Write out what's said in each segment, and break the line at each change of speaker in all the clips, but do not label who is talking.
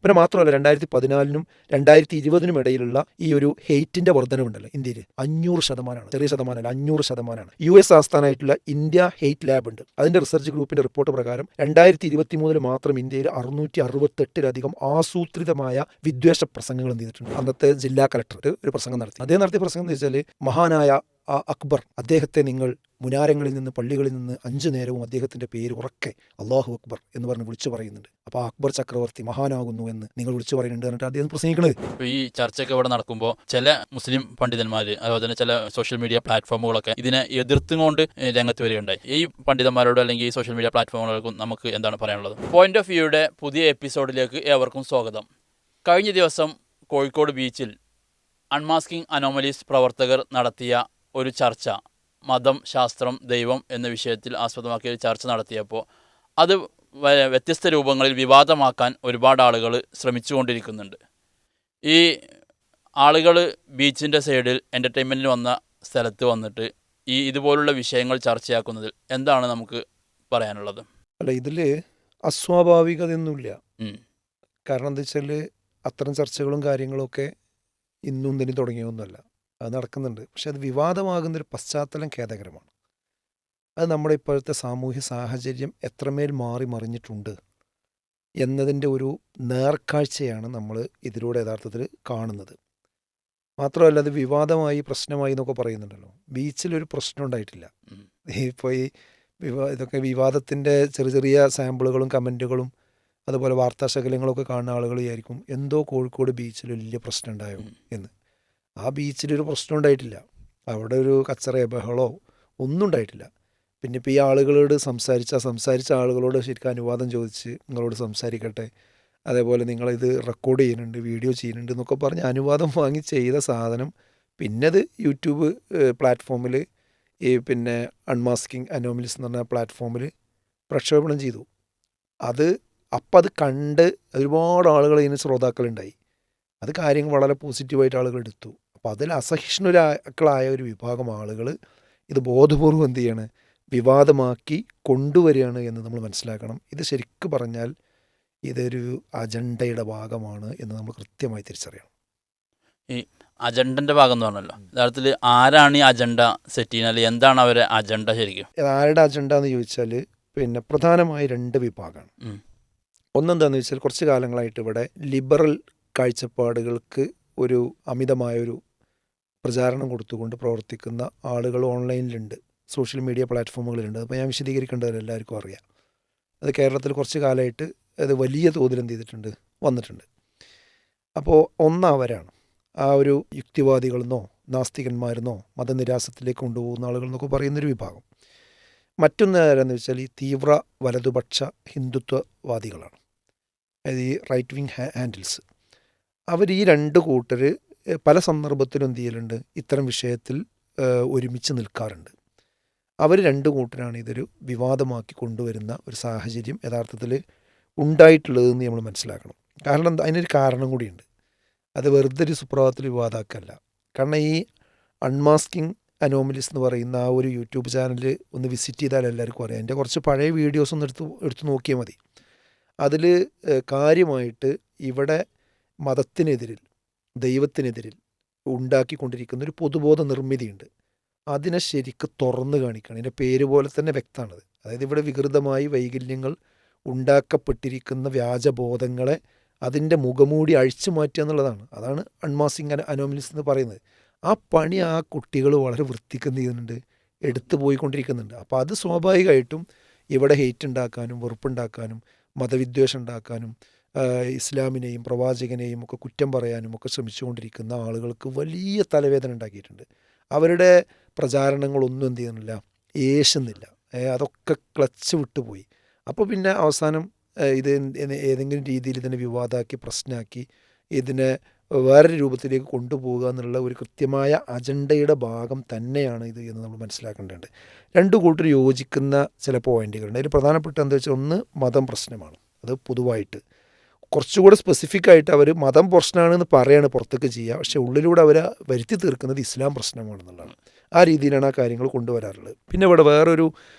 പിന്നെ മാത്രമല്ല 2014 2020 ഇടയിലുള്ള ഈ ഒരു ഹെയ്റ്റിന്റെ വർധനവുണ്ടല്ലോ ഇന്ത്യയിൽ 500%. ചെറിയ ശതമാനമല്ല, 500%. US ആസ്ഥാനമായിട്ടുള്ള ഇന്ത്യ ഹെയ്റ്റ് ലാബ് ഉണ്ട്. അതിന്റെ റിസർച്ച് ഗ്രൂപ്പിന്റെ റിപ്പോർട്ട് പ്രകാരം 2023 മാത്രം ഇന്ത്യയിൽ 668-ലധികം ആസൂത്രിതമായ വിദ്വേഷ പ്രസംഗങ്ങൾ എന്ത് ചെയ്തിട്ടുണ്ട്. അന്നത്തെ ജില്ലാ കളക്ടർ ഒരു പ്രസംഗം നടത്തി. അദ്ദേഹം നടത്തിയ പ്രസംഗം എന്ന് വെച്ചാൽ മഹാനായ അക്ബർ, അദ്ദേഹത്തെ നിങ്ങൾ മുനാരങ്ങളിൽ നിന്ന് പള്ളികളിൽ നിന്ന് 5 നേരവും അദ്ദേഹത്തിന്റെ പേര് ഉറക്കെ അള്ളാഹു അക്ബർ എന്ന് പറഞ്ഞ് വിളിച്ചു പറയുന്നുണ്ട്. അപ്പോൾ അക്ബർ ചക്രവർത്തി മഹാനാകുന്നു എന്ന് നിങ്ങൾ വിളിച്ചു പറയുന്നുണ്ട് എന്നിട്ട് അദ്ദേഹം പ്രസംഗിക്കുന്നത്.
ഈ ചർച്ചയൊക്കെ ഇവിടെ നടക്കുമ്പോൾ ചില മുസ്ലിം പണ്ഡിതന്മാർ, അതുപോലെ തന്നെ ചില സോഷ്യൽ മീഡിയ പ്ലാറ്റ്ഫോമുകളൊക്കെ ഇതിനെ എതിർത്തുകൊണ്ട് രംഗത്ത് വരികയുണ്ടായി. ഈ പണ്ഡിതന്മാരോട് അല്ലെങ്കിൽ ഈ സോഷ്യൽ മീഡിയ പ്ലാറ്റ്ഫോമുകൾക്കും നമുക്ക് എന്താണ് പറയാനുള്ളത്? പോയിന്റ് ഓഫ് വ്യൂയുടെ പുതിയ എപ്പിസോഡിലേക്ക് ഏവർക്കും സ്വാഗതം. കഴിഞ്ഞ ദിവസം കോഴിക്കോട് ബീച്ചിൽ അൺമാസ്കിംഗ് അനോമലീസ് പ്രവർത്തകർ നടത്തിയ ഒരു ചർച്ച, മതം, ശാസ്ത്രം, ദൈവം എന്ന വിഷയത്തിൽ ആസ്പദമാക്കിയ ഒരു ചർച്ച നടത്തിയപ്പോൾ അത് വ്യത്യസ്ത രൂപങ്ങളിൽ വിവാദമാക്കാൻ ഒരുപാട് ആളുകൾ ശ്രമിച്ചുകൊണ്ടിരിക്കുന്നുണ്ട്. ഈ ആളുകൾ ബീച്ചിൻ്റെ സൈഡിൽ എൻ്റർടൈൻമെൻറ്റിന് വന്ന സ്ഥലത്ത് വന്നിട്ട് ഇതുപോലുള്ള വിഷയങ്ങൾ ചർച്ചയാക്കുന്നതിൽ എന്താണ് നമുക്ക് പറയാനുള്ളത്?
അല്ല, ഇതിൽ അസ്വാഭാവികതയൊന്നുമില്ല. കാരണം എന്താ വെച്ചാൽ അത്തരം ചർച്ചകളും കാര്യങ്ങളൊക്കെ ഇന്നും തന്നെ തുടങ്ങിയൊന്നുമല്ല, അത് നടക്കുന്നുണ്ട്. പക്ഷെ അത് വിവാദമാകുന്നൊരു പശ്ചാത്തലം ഖേദകരമാണ്. അത് നമ്മുടെ ഇപ്പോഴത്തെ സാമൂഹ്യ സാഹചര്യം എത്രമേൽ മാറി മറിഞ്ഞിട്ടുണ്ട് എന്നതിൻ്റെ ഒരു നേർക്കാഴ്ചയാണ് നമ്മൾ ഇതിലൂടെ യഥാർത്ഥത്തിൽ കാണുന്നത്. മാത്രമല്ല, അത് വിവാദമായി പ്രശ്നമായി എന്നൊക്കെ പറയുന്നുണ്ടല്ലോ. ബീച്ചിലൊരു പ്രശ്നം ഉണ്ടായിട്ടില്ല. ഇപ്പോൾ ഈ ഇതൊക്കെ വിവാദത്തിൻ്റെ ചെറിയ ചെറിയ സാമ്പിളുകളും കമൻറ്റുകളും അതുപോലെ വാർത്താശകലങ്ങളൊക്കെ കാണുന്ന ആളുകൾ വിചാരിക്കും എന്തോ കോഴിക്കോട് ബീച്ചിൽ വലിയ പ്രശ്നം ഉണ്ടായോ എന്ന്. ആ ബീച്ചിലൊരു പ്രശ്നം ഉണ്ടായിട്ടില്ല. അവിടെ ഒരു കച്ചറ ബഹളോ ഒന്നും ഉണ്ടായിട്ടില്ല. പിന്നെ ഇപ്പോൾ ഈ ആളുകളോട് സംസാരിച്ച ആളുകളോട് ശരിക്കും അനുവാദം ചോദിച്ച് നിങ്ങളോട് സംസാരിക്കട്ടെ, അതേപോലെ നിങ്ങളിത് റെക്കോർഡ് ചെയ്യുന്നുണ്ട്, വീഡിയോ ചെയ്യുന്നുണ്ട് എന്നൊക്കെ പറഞ്ഞ് അനുവാദം വാങ്ങി ചെയ്ത സാധനം പിന്നെ അത് യൂട്യൂബ് പ്ലാറ്റ്ഫോമിൽ പിന്നെ അൺമാസ്കിംഗ് അനോമലീസ് എന്ന് പറഞ്ഞ പ്ലാറ്റ്ഫോമിൽ പ്രക്ഷേപണം ചെയ്തു. അപ്പം അത് കണ്ട് ഒരുപാട് ആളുകൾ ഇതിന് ശ്രോതാക്കളുണ്ടായി. അത് കാര്യങ്ങൾ വളരെ പോസിറ്റീവായിട്ട് ആളുകൾ എടുത്തു. അപ്പോൾ അതിൽ അസഹിഷ്ണുക്കളായ ഒരു വിഭാഗം ആളുകൾ ഇത് ബോധപൂർവം എന്ത് ചെയ്യാണ്, വിവാദമാക്കി കൊണ്ടുവരികയാണ് എന്ന് നമ്മൾ മനസ്സിലാക്കണം. ഇത് ശരിക്കും പറഞ്ഞാൽ ഇതൊരു അജണ്ടയുടെ ഭാഗമാണ് എന്ന് നമ്മൾ കൃത്യമായി തിരിച്ചറിയണം.
ഈ അജണ്ടൻ്റെ ഭാഗം എന്ന് പറഞ്ഞല്ലോ, യഥാർത്ഥത്തിൽ ആരാണ് ഈ അജണ്ട സെറ്റ് ചെയ്യുന്നത്? എന്താണ് അവരുടെ അജണ്ട ശരിക്കും?
ആരുടെ അജണ്ട എന്ന് ചോദിച്ചാൽ പിന്നെ പ്രധാനമായി 2 വിഭാഗമാണ്. ഒന്നെന്താണെന്ന് വെച്ചാൽ കുറച്ച് കാലങ്ങളായിട്ട് ഇവിടെ ലിബറൽ കാഴ്ചപ്പാടുകൾക്ക് ഒരു അമിതമായൊരു പ്രചാരണം കൊടുത്തുകൊണ്ട് പ്രവർത്തിക്കുന്ന ആളുകൾ ഓൺലൈനിലുണ്ട്, സോഷ്യൽ മീഡിയ പ്ലാറ്റ്ഫോമുകളിലുണ്ട്. അപ്പോൾ ഞാൻ വിശദീകരിക്കേണ്ടത് എല്ലാവർക്കും അറിയാം. അത് കേരളത്തിൽ കുറച്ച് കാലമായിട്ട് അത് വലിയ തോതിൽ എന്ത് ചെയ്തിട്ടുണ്ട്, വന്നിട്ടുണ്ട്. അപ്പോൾ ഒന്നവരാണ് ആ ഒരു യുക്തിവാദികളെന്നോ നാസ്തികന്മാരെന്നോ മതനിരാസത്തിലേക്ക് കൊണ്ടുപോകുന്ന ആളുകൾ എന്നൊക്കെ പറയുന്നൊരു വിഭാഗം. മറ്റൊന്ന് ആരാന്ന് വെച്ചാൽ ഈ തീവ്ര വലതുപക്ഷ ഹിന്ദുത്വവാദികളാണ്, അതായത് ഈ റൈറ്റ് വിങ് ഹാൻഡിൽസ്. അവർ ഈ 2 കൂട്ടർ പല സന്ദർഭത്തിലും എന്ത് ചെയ്യലുണ്ട്, ഇത്തരം വിഷയത്തിൽ ഒരുമിച്ച് നിൽക്കാറുണ്ട്. അവർ 2 കൂട്ടരാണ് ഇതൊരു വിവാദമാക്കി കൊണ്ടുവരുന്ന ഒരു സാഹചര്യം യഥാർത്ഥത്തിൽ ഉണ്ടായിട്ടുള്ളതെന്ന് നമ്മൾ മനസ്സിലാക്കണം. കാരണം അതിനൊരു കാരണം കൂടിയുണ്ട്. അത് വെറുതെ ഒരു സുപ്രഭാതത്തിൽ വിവാദമാക്കല്ല. കാരണം ഈ അൺമാസ്കിംഗ് അനോമലീസ് എന്ന് പറയുന്ന ആ ഒരു യൂട്യൂബ് ചാനൽ ഒന്ന് വിസിറ്റ് ചെയ്താൽ എല്ലാവർക്കും അറിയാം. എൻ്റെ കുറച്ച് പഴയ വീഡിയോസ് ഒന്ന് എടുത്ത് നോക്കിയാൽ മതി. അതിൽ കാര്യമായിട്ട് ഇവിടെ മതത്തിനെതിരിൽ ദൈവത്തിനെതിരിൽ ഉണ്ടാക്കിക്കൊണ്ടിരിക്കുന്ന ഒരു പൊതുബോധ നിർമ്മിതിയുണ്ട്. അതിനെ ശരിക്ക് തുറന്നു കാണിക്കുകയാണ്. ഇതിൻ്റെ പേര് പോലെ തന്നെ വ്യക്തമാണത്. അതായത് ഇവിടെ വികൃതമായി വൈകല്യങ്ങൾ ഉണ്ടാക്കപ്പെട്ടിരിക്കുന്ന വ്യാജബോധങ്ങളെ അതിൻ്റെ മുഖമൂടി അഴിച്ചു മാറ്റുക എന്നുള്ളതാണ്. അതാണ് അൺമാസ്കിംഗ് അനോമലീസ് എന്ന് പറയുന്നത്. ആ പണി ആ കുട്ടികൾ വളരെ വൃത്തിക്ക് എന്ത് ചെയ്യുന്നുണ്ട്, എടുത്തു പോയിക്കൊണ്ടിരിക്കുന്നുണ്ട്. അപ്പോൾ അത് സ്വാഭാവികമായിട്ടും ഇവിടെ ഹെയ്റ്റ് ഉണ്ടാക്കാനും വെറുപ്പുണ്ടാക്കാനും മതവിദ്വേഷം ഉണ്ടാക്കാനും ഇസ്ലാമിനെയും പ്രവാചകനെയും ഒക്കെ കുറ്റം പറയാനും ഒക്കെ ശ്രമിച്ചുകൊണ്ടിരിക്കുന്ന ആളുകൾക്ക് വലിയ തലവേദന ഉണ്ടാക്കിയിട്ടുണ്ട്. അവരുടെ പ്രചാരണങ്ങളൊന്നും എന്ത് ചെയ്യുന്നില്ല, ഏശുന്നില്ല. അതൊക്കെ ക്ലച്ച് വിട്ടുപോയി. അപ്പോൾ പിന്നെ അവസാനം ഇത് ഏതെങ്കിലും രീതിയിൽ ഇതിനെ വിവാദമാക്കി പ്രശ്നമാക്കി ഇതിനെ വേറൊരു രൂപത്തിലേക്ക് കൊണ്ടുപോകുക എന്നുള്ള ഒരു കൃത്യമായ അജണ്ടയുടെ ഭാഗം തന്നെയാണ് ഇത് എന്ന് നമ്മൾ മനസ്സിലാക്കേണ്ടതുണ്ട്. 2 കൂട്ടർ യോജിക്കുന്ന ചില പോയിന്റുകളുണ്ട്. അതിൽ പ്രധാനപ്പെട്ട എന്താ വെച്ചാൽ ഒന്ന് മതം പ്രശ്നമാണ്. അത് പൊതുവായിട്ട് കുറച്ചുകൂടെ സ്പെസിഫിക് ആയിട്ട് അവർ മതം പ്രശ്നമാണെന്ന് പറയാണ് പുറത്തേക്ക് ചെയ്യുക, പക്ഷേ ഉള്ളിലൂടെ അവർ വരുത്തി തീർക്കുന്നത് ഇസ്ലാം പ്രശ്നമാണെന്നുള്ളതാണ്. ആ രീതിയിലാണ് ആ കാര്യങ്ങൾ കൊണ്ടുവരാറുള്ളത്. പിന്നെ ഇവിടെ വേറൊരു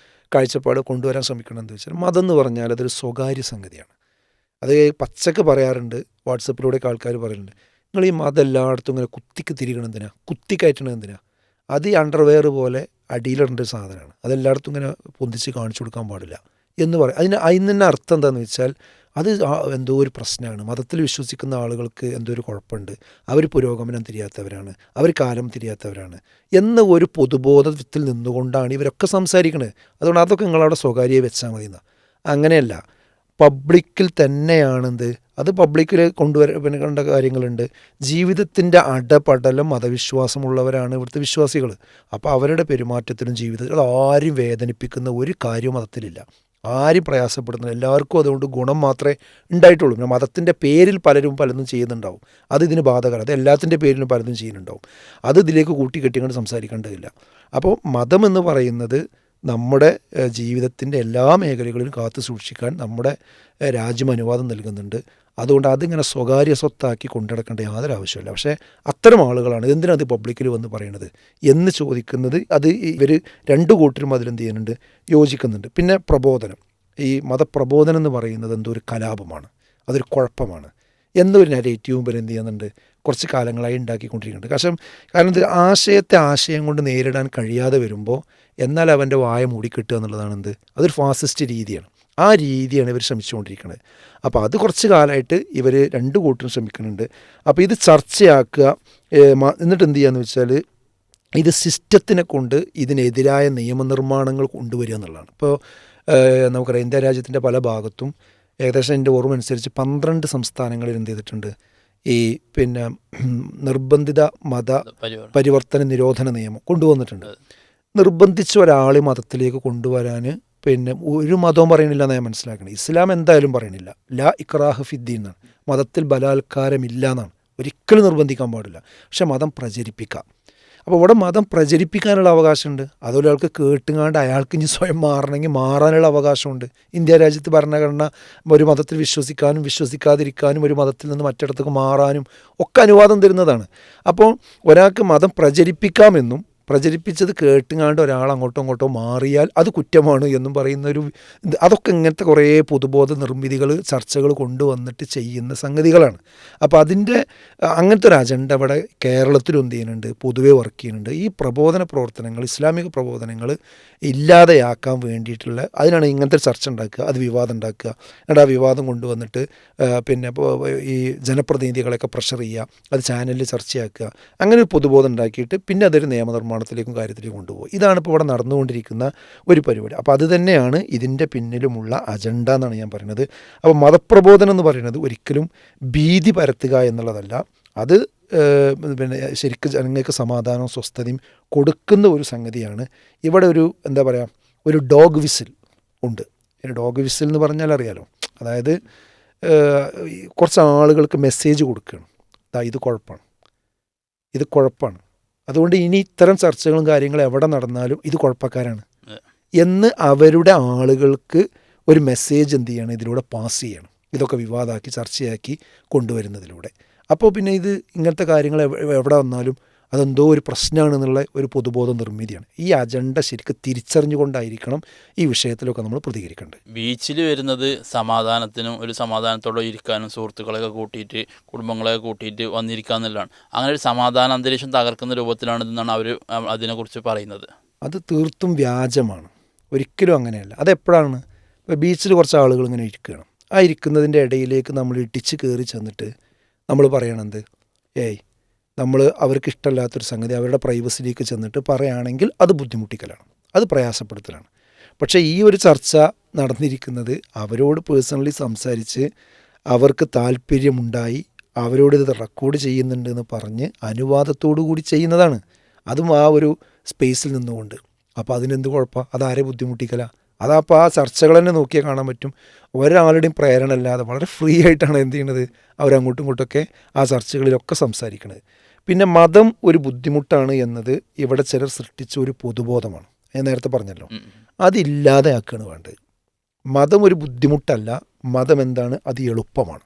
കാഴ്ചപ്പാട് കൊണ്ടുവരാൻ ശ്രമിക്കണം എന്ന് വെച്ചാൽ മതം എന്ന് പറഞ്ഞാൽ അതൊരു സ്വകാര്യ സംഗതിയാണ്. അത് പച്ചക്ക് പറയാറുണ്ട്, വാട്സപ്പിലൂടെയൊക്കെ ആൾക്കാർ പറയുന്നുണ്ട്, നിങ്ങൾ ഈ മതം എല്ലായിടത്തും ഇങ്ങനെ കുത്തിക്ക് തിരികണം എന്തിനാ, കുത്തിക്കയറ്റണം എന്തിനാ, അത് ഈ അണ്ടർവെയർ പോലെ അടിയിലിടേണ്ട ഒരു സാധനമാണ്, അതെല്ലായിടത്തും ഇങ്ങനെ പൊന്തിച്ച് കാണിച്ചു കൊടുക്കാൻ പാടില്ല എന്ന് പറയും. അതിന് തന്നെ അർത്ഥം എന്താണെന്ന് വെച്ചാൽ അത് എന്തോ ഒരു പ്രശ്നമാണ്, മതത്തിൽ വിശ്വസിക്കുന്ന ആളുകൾക്ക് എന്തോ ഒരു കുഴപ്പമുണ്ട്, അവർ പുരോഗമനം തിരിയാത്തവരാണ്, അവർ കാലം തിരിയാത്തവരാണ് എന്ന ഒരു പൊതുബോധത്തിൽ നിന്നുകൊണ്ടാണ് ഇവരൊക്കെ സംസാരിക്കുന്നത്. അതുകൊണ്ട് അതൊക്കെ നിങ്ങളവിടെ സ്വകാര്യമായി വെച്ചാൽ മതി എന്നാ. അങ്ങനെയല്ല, പബ്ലിക്കിൽ തന്നെയാണെന്ത്, അത് പബ്ലിക്കിൽ കണ്ട കാര്യങ്ങളുണ്ട്. ജീവിതത്തിൻ്റെ അടപടലം മതവിശ്വാസമുള്ളവരാണ് ഇവിടുത്തെ വിശ്വാസികൾ. അപ്പോൾ അവരുടെ പെരുമാറ്റത്തിലും ജീവിതത്തിലും ആരും വേദനിപ്പിക്കുന്ന ഒരു കാര്യവും മതത്തിലില്ല, ആരും പ്രയാസപ്പെടുന്നില്ല. എല്ലാവർക്കും അതുകൊണ്ട് ഗുണം മാത്രമേ ഉണ്ടായിട്ടുള്ളൂ. പിന്നെ മതത്തിൻ്റെ പേരിൽ പലരും പലതും ചെയ്യുന്നുണ്ടാവും, അത് ഇതിന് ബാധകമാണ്. അത് എല്ലാത്തിൻ്റെ പേരിലും പലതും ചെയ്യുന്നുണ്ടാവും, അത് ഇതിലേക്ക് കൂട്ടിക്കെട്ടിക്കൊണ്ട് സംസാരിക്കേണ്ടതില്ല. അപ്പോൾ മതം എന്ന് പറയുന്നത് നമ്മുടെ ജീവിതത്തിൻ്റെ എല്ലാ മേഖലകളിലും കാത്തു സൂക്ഷിക്കാൻ നമ്മുടെ രാജ്യം അനുവാദം നൽകുന്നുണ്ട്. അതുകൊണ്ട് അതിങ്ങനെ സ്വകാര്യ സ്വത്താക്കി കൊണ്ടുനടക്കേണ്ട യാതൊരു ആവശ്യമില്ല. പക്ഷേ അത്തരം ആളുകളാണ് എന്തിനത് പബ്ലിക്കിൽ വന്ന് പറയണത് എന്ന് ചോദിക്കുന്നത്. അത് ഇവർ രണ്ടു കൂട്ടരും അതിലെന്ത് ചെയ്യുന്നുണ്ട്, യോജിക്കുന്നുണ്ട്. പിന്നെ പ്രബോധനം, ഈ മതപ്രബോധനം എന്ന് പറയുന്നത് എന്തോ ഒരു കലാപമാണ്, അതൊരു കുഴപ്പമാണ് എന്നൊരു നെഗറ്റീവും ഇവർ എന്ത് ചെയ്യുന്നുണ്ട്, കുറച്ച് കാലങ്ങളായി ഉണ്ടാക്കിക്കൊണ്ടിരിക്കുന്നുണ്ട്. കാരണം ഇത് ആശയത്തെ ആശയം കൊണ്ട് നേരിടാൻ കഴിയാതെ വരുമ്പോൾ എന്നാൽ അവൻ്റെ വായ മൂടിക്കിട്ടുക എന്നുള്ളതാണ് എന്ത്, അതൊരു ഫാസിസ്റ്റ് രീതിയാണ്. ആ രീതിയാണ് ഇവർ ശ്രമിച്ചുകൊണ്ടിരിക്കുന്നത്. അപ്പോൾ അത് കുറച്ച് കാലമായിട്ട് ഇവർ രണ്ടു കൂട്ടരും ശ്രമിക്കുന്നുണ്ട്. അപ്പോൾ ഇത് ചർച്ചയാക്കുക, എന്നിട്ട് എന്ത് ചെയ്യുകയെന്ന് വെച്ചാൽ ഇത് സിസ്റ്റത്തിനെ കൊണ്ട് ഇതിനെതിരായ നിയമനിർമ്മാണങ്ങൾ കൊണ്ടുവരിക എന്നുള്ളതാണ്. ഇപ്പോൾ നമുക്കറിയാം, ഇന്ത്യ രാജ്യത്തിൻ്റെ പല ഭാഗത്തും ഏകദേശം എൻ്റെ ഓർമ്മ അനുസരിച്ച് 12 സംസ്ഥാനങ്ങളിൽ എന്ത് ചെയ്തിട്ടുണ്ട്, ഈ പിന്നെ നിർബന്ധിത മത പരിവർത്തന നിരോധന നിയമം കൊണ്ടുവന്നിട്ടുണ്ട്. നിർബന്ധിച്ച ഒരാളെ മതത്തിലേക്ക് കൊണ്ടുവരാൻ പിന്നെ ഒരു മതവും പറയണില്ല എന്ന് ഞാൻ മനസ്സിലാക്കണം. ഇസ്ലാം എന്തായാലും പറയണില്ല, ലാ ഇക്റാഹ ഫിദ്ദീൻ എന്നാണ്, മതത്തിൽ ബലാത്കാരമില്ല എന്നാണ്, ഒരിക്കലും നിർബന്ധിക്കാൻ പാടില്ല. പക്ഷെ മതം പ്രചരിപ്പിക്കാം. അപ്പോൾ ഇവിടെ മതം പ്രചരിപ്പിക്കാനുള്ള അവകാശമുണ്ട്. അതൊരാൾക്ക് കേട്ടുങ്ങാണ്ട് അയാൾക്ക് ഇനി സ്വയം മാറണമെങ്കിൽ മാറാനുള്ള അവകാശമുണ്ട്. ഇന്ത്യ രാജ്യത്ത് ഭരണഘടന ഒരു മതത്തിൽ വിശ്വസിക്കാനും വിശ്വസിക്കാതിരിക്കാനും ഒരു മതത്തിൽ നിന്ന് മറ്റിടത്തേക്ക് മാറാനും ഒക്കെ അനുവാദം തരുന്നതാണ്. അപ്പോൾ ഒരാൾക്ക് മതം പ്രചരിപ്പിക്കാമെന്നും പ്രചരിപ്പിച്ചത് കേട്ടുങ്ങാണ്ട് ഒരാൾ അങ്ങോട്ടോ ഇങ്ങോട്ടോ മാറിയാൽ അത് കുറ്റമാണ് എന്നും പറയുന്നൊരു അതൊക്കെ ഇങ്ങനത്തെ കുറേ പൊതുബോധ നിർമ്മിതികൾ ചർച്ചകൾ കൊണ്ടുവന്നിട്ട് ചെയ്യുന്ന സംഗതികളാണ്. അപ്പോൾ അതിൻ്റെ അങ്ങനത്തെ ഒരു അജണ്ട ഇവിടെ കേരളത്തിലും എന്ത് ചെയ്യുന്നുണ്ട്, പൊതുവേ വർക്ക് ചെയ്യുന്നുണ്ട്. ഈ പ്രബോധന പ്രവർത്തനങ്ങൾ, ഇസ്ലാമിക പ്രബോധനങ്ങൾ ഇല്ലാതെയാക്കാൻ വേണ്ടിയിട്ടുള്ള അതിനാണ് ഇങ്ങനത്തെ ചർച്ച ഉണ്ടാക്കുക, അത് വിവാദം ഉണ്ടാക്കുക, എന്നിട്ട് ആ വിവാദം കൊണ്ടുവന്നിട്ട് പിന്നെ ഈ ജനപ്രതിനിധികളെയൊക്കെ പ്രഷർ ചെയ്യുക, അത് ചാനലിൽ ചർച്ചയാക്കുക, അങ്ങനെ ഒരു പൊതുബോധം ഉണ്ടാക്കിയിട്ട് പിന്നെ അതൊരു നിയമനിർമ്മാണത്തിലേക്കും കാര്യത്തിലേക്കും കൊണ്ടുപോകും. ഇതാണ് ഇപ്പോൾ ഇവിടെ നടന്നുകൊണ്ടിരിക്കുന്ന ഒരു പരിപാടി. അപ്പോൾ അത് തന്നെയാണ് ഇതിൻ്റെ പിന്നിലുമുള്ള അജണ്ട എന്നാണ് ഞാൻ പറയുന്നത്. അപ്പോൾ മതപ്രബോധനം എന്ന് പറയുന്നത് ഒരിക്കലും ഭീതി പരത്തുക എന്നുള്ളതല്ല, അത് പിന്നെ ശരിക്കും ജനങ്ങൾക്ക് സമാധാനവും സ്വസ്ഥതയും കൊടുക്കുന്ന ഒരു സംഗതിയാണ്. ഇവിടെ ഒരു എന്താ പറയുക, ഒരു ഡോഗ് വിസിൽ ഉണ്ട്. ഡോഗ് വിസിൽ എന്ന് പറഞ്ഞാൽ അറിയാലോ, അതായത് കുറച്ച് ആളുകൾക്ക് മെസ്സേജ് കൊടുക്കുകയാണ്, ഇത് കുഴപ്പമാണ്, അതുകൊണ്ട് ഇനി ഇത്തരം ചർച്ചകളും കാര്യങ്ങളും എവിടെ നടന്നാലും ഇത് കുഴപ്പക്കാരാണ് എന്ന് അവരുടെ ആളുകൾക്ക് ഒരു മെസ്സേജ് എന്ത് ചെയ്യണം, ഇതിലൂടെ പാസ് ചെയ്യണം. ഇതൊക്കെ വിവാദമാക്കി ചർച്ചയാക്കി കൊണ്ടുവരുന്നതിലൂടെ. അപ്പോൾ പിന്നെ ഇത് ഇങ്ങനത്തെ കാര്യങ്ങൾ എവിടെ വന്നാലും അതെന്തോ ഒരു പ്രശ്നമാണെന്നുള്ള ഒരു പൊതുബോധ നിർമ്മിതിയാണ്. ഈ അജണ്ട ശരിക്കും തിരിച്ചറിഞ്ഞുകൊണ്ടായിരിക്കണം ഈ വിഷയത്തിലൊക്കെ നമ്മൾ പ്രതികരിക്കേണ്ടത്.
ബീച്ചിൽ വരുന്നത് സമാധാനത്തിനും ഒരു സമാധാനത്തോടെ ഇരിക്കാനും സുഹൃത്തുക്കളെയൊക്കെ കൂട്ടിയിട്ട് കുടുംബങ്ങളെയൊക്കെ കൂട്ടിയിട്ട് വന്നിരിക്കുക എന്നുള്ളതാണ്. അങ്ങനെ ഒരു സമാധാന അന്തരീക്ഷം തകർക്കുന്ന രൂപത്തിലാണ് ഇതെന്നാണ് അവർ അതിനെക്കുറിച്ച് പറയുന്നത്.
അത് തീർത്തും വ്യാജമാണ്, ഒരിക്കലും അങ്ങനെയല്ല. അതെപ്പോഴാണ്, ഇപ്പോൾ ബീച്ചിൽ കുറച്ച് ആളുകൾ ഇങ്ങനെ ഇരിക്കുകയാണ്, ആ ഇരിക്കുന്നതിൻ്റെ ഇടയിലേക്ക് നമ്മൾ ഇടിച്ച് കയറി ചെന്നിട്ട് നമ്മൾ പറയണത് നമ്മൾ അവർക്ക് ഇഷ്ടമല്ലാത്തൊരു സംഗതി അവരുടെ പ്രൈവസിയിലേക്ക് ചെന്നിട്ട് പറയുകയാണെങ്കിൽ അത് ബുദ്ധിമുട്ടിക്കലാണ്, അത് പ്രയാസപ്പെടുത്തലാണ്. പക്ഷേ ഈ ഒരു ചർച്ച നടന്നിരിക്കുന്നത് അവരോട് പേഴ്സണലി സംസാരിച്ച് അവർക്ക് താല്പര്യമുണ്ടായി അവരോട് ഇത് റെക്കോർഡ് ചെയ്യുന്നുണ്ടെന്ന് പറഞ്ഞ് അനുവാദത്തോടു കൂടി ചെയ്യുന്നതാണ്, അതും ആ ഒരു സ്പേസിൽ നിന്നുകൊണ്ട്. അപ്പോൾ അതിനെന്ത് കുഴപ്പം, അതാരെ ബുദ്ധിമുട്ടിക്കല? അതപ്പോൾ ആ ചർച്ചകൾ തന്നെ നോക്കിയാൽ കാണാൻ പറ്റും. ഒരാളുടെയും പ്രേരണ അല്ലാതെ വളരെ ഫ്രീ ആയിട്ടാണ് എന്ത് ചെയ്യണത്, അവരങ്ങോട്ടും ഇങ്ങോട്ടൊക്കെ ആ ചർച്ചകളിലൊക്കെ സംസാരിക്കണത്. പിന്നെ മതം ഒരു ബുദ്ധിമുട്ടാണ് എന്നത് ഇവിടെ ചിലർ സൃഷ്ടിച്ച ഒരു പൊതുബോധമാണ്. ഞാൻ നേരത്തെ പറഞ്ഞല്ലോ, അതില്ലാതെയാക്കുകയാണ് വേണ്ടത്. മതം ഒരു ബുദ്ധിമുട്ടല്ല, മതം എന്താണ്, അത് എളുപ്പമാണ്.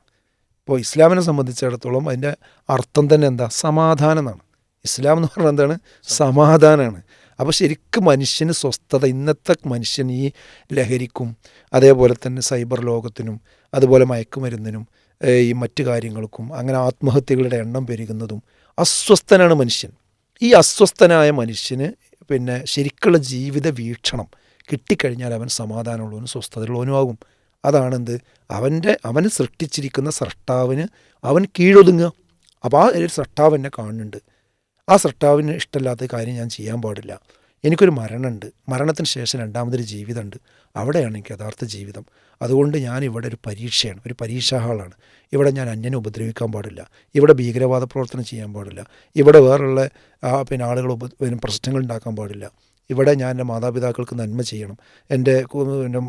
ഇപ്പോൾ ഇസ്ലാമിനെ സംബന്ധിച്ചിടത്തോളം അതിൻ്റെ അർത്ഥം തന്നെ എന്താ, സമാധാനം എന്നാണ്. ഇസ്ലാം എന്ന് പറഞ്ഞാൽ എന്താണ്, സമാധാനമാണ്. അപ്പോൾ ശരിക്കും മനുഷ്യന് സ്വസ്ഥത, ഇന്നത്തെ മനുഷ്യൻ ഈ ലഹരിക്കും അതേപോലെ തന്നെ സൈബർ ലോകത്തിനും അതുപോലെ മയക്കുമരുന്നിനും ഈ മറ്റു കാര്യങ്ങൾക്കും അങ്ങനെ ആത്മഹത്യകളുടെ എണ്ണം പെരുകുന്നതും. അസ്വസ്ഥനാണ് മനുഷ്യൻ. ഈ അസ്വസ്ഥനായ മനുഷ്യന് പിന്നെ ശരിക്കുള്ള ജീവിത വീക്ഷണം കിട്ടിക്കഴിഞ്ഞാൽ അവൻ സമാധാനമുള്ളവനും സ്വസ്ഥതയുള്ളവനും ആകും. അതാണെന്ത്, അവന് സൃഷ്ടിച്ചിരിക്കുന്ന സ്രഷ്ടാവിന് അവൻ കീഴൊതുങ്ങുക. അപ്പോൾ ആ ഒരു സ്രഷ്ടാവ് എന്നെ കാണുന്നുണ്ട്, ആ സ്രഷ്ടാവിന് ഇഷ്ടമില്ലാത്ത കാര്യം ഞാൻ ചെയ്യാൻ പാടില്ല. എനിക്കൊരു മരണമുണ്ട്, മരണത്തിന് ശേഷം രണ്ടാമതൊരു ജീവിതമുണ്ട്, അവിടെയാണ് എനിക്ക് യഥാർത്ഥ ജീവിതം. അതുകൊണ്ട് ഞാൻ ഇവിടെ ഒരു പരീക്ഷയാണ്, ഒരു പരീക്ഷാ ഹാളാണ്. ഇവിടെ ഞാൻ അന്യനെ ഉപദ്രവിക്കാൻ പാടില്ല, ഇവിടെ ഭീകരവാദ പ്രവർത്തനം ചെയ്യാൻ പാടില്ല, ഇവിടെ വേറുള്ള പിന്നെ ആളുകൾ പ്രശ്നങ്ങൾ ഉണ്ടാക്കാൻ പാടില്ല, ഇവിടെ ഞാൻ എൻ്റെ മാതാപിതാക്കൾക്ക് നന്മ ചെയ്യണം, എൻ്റെ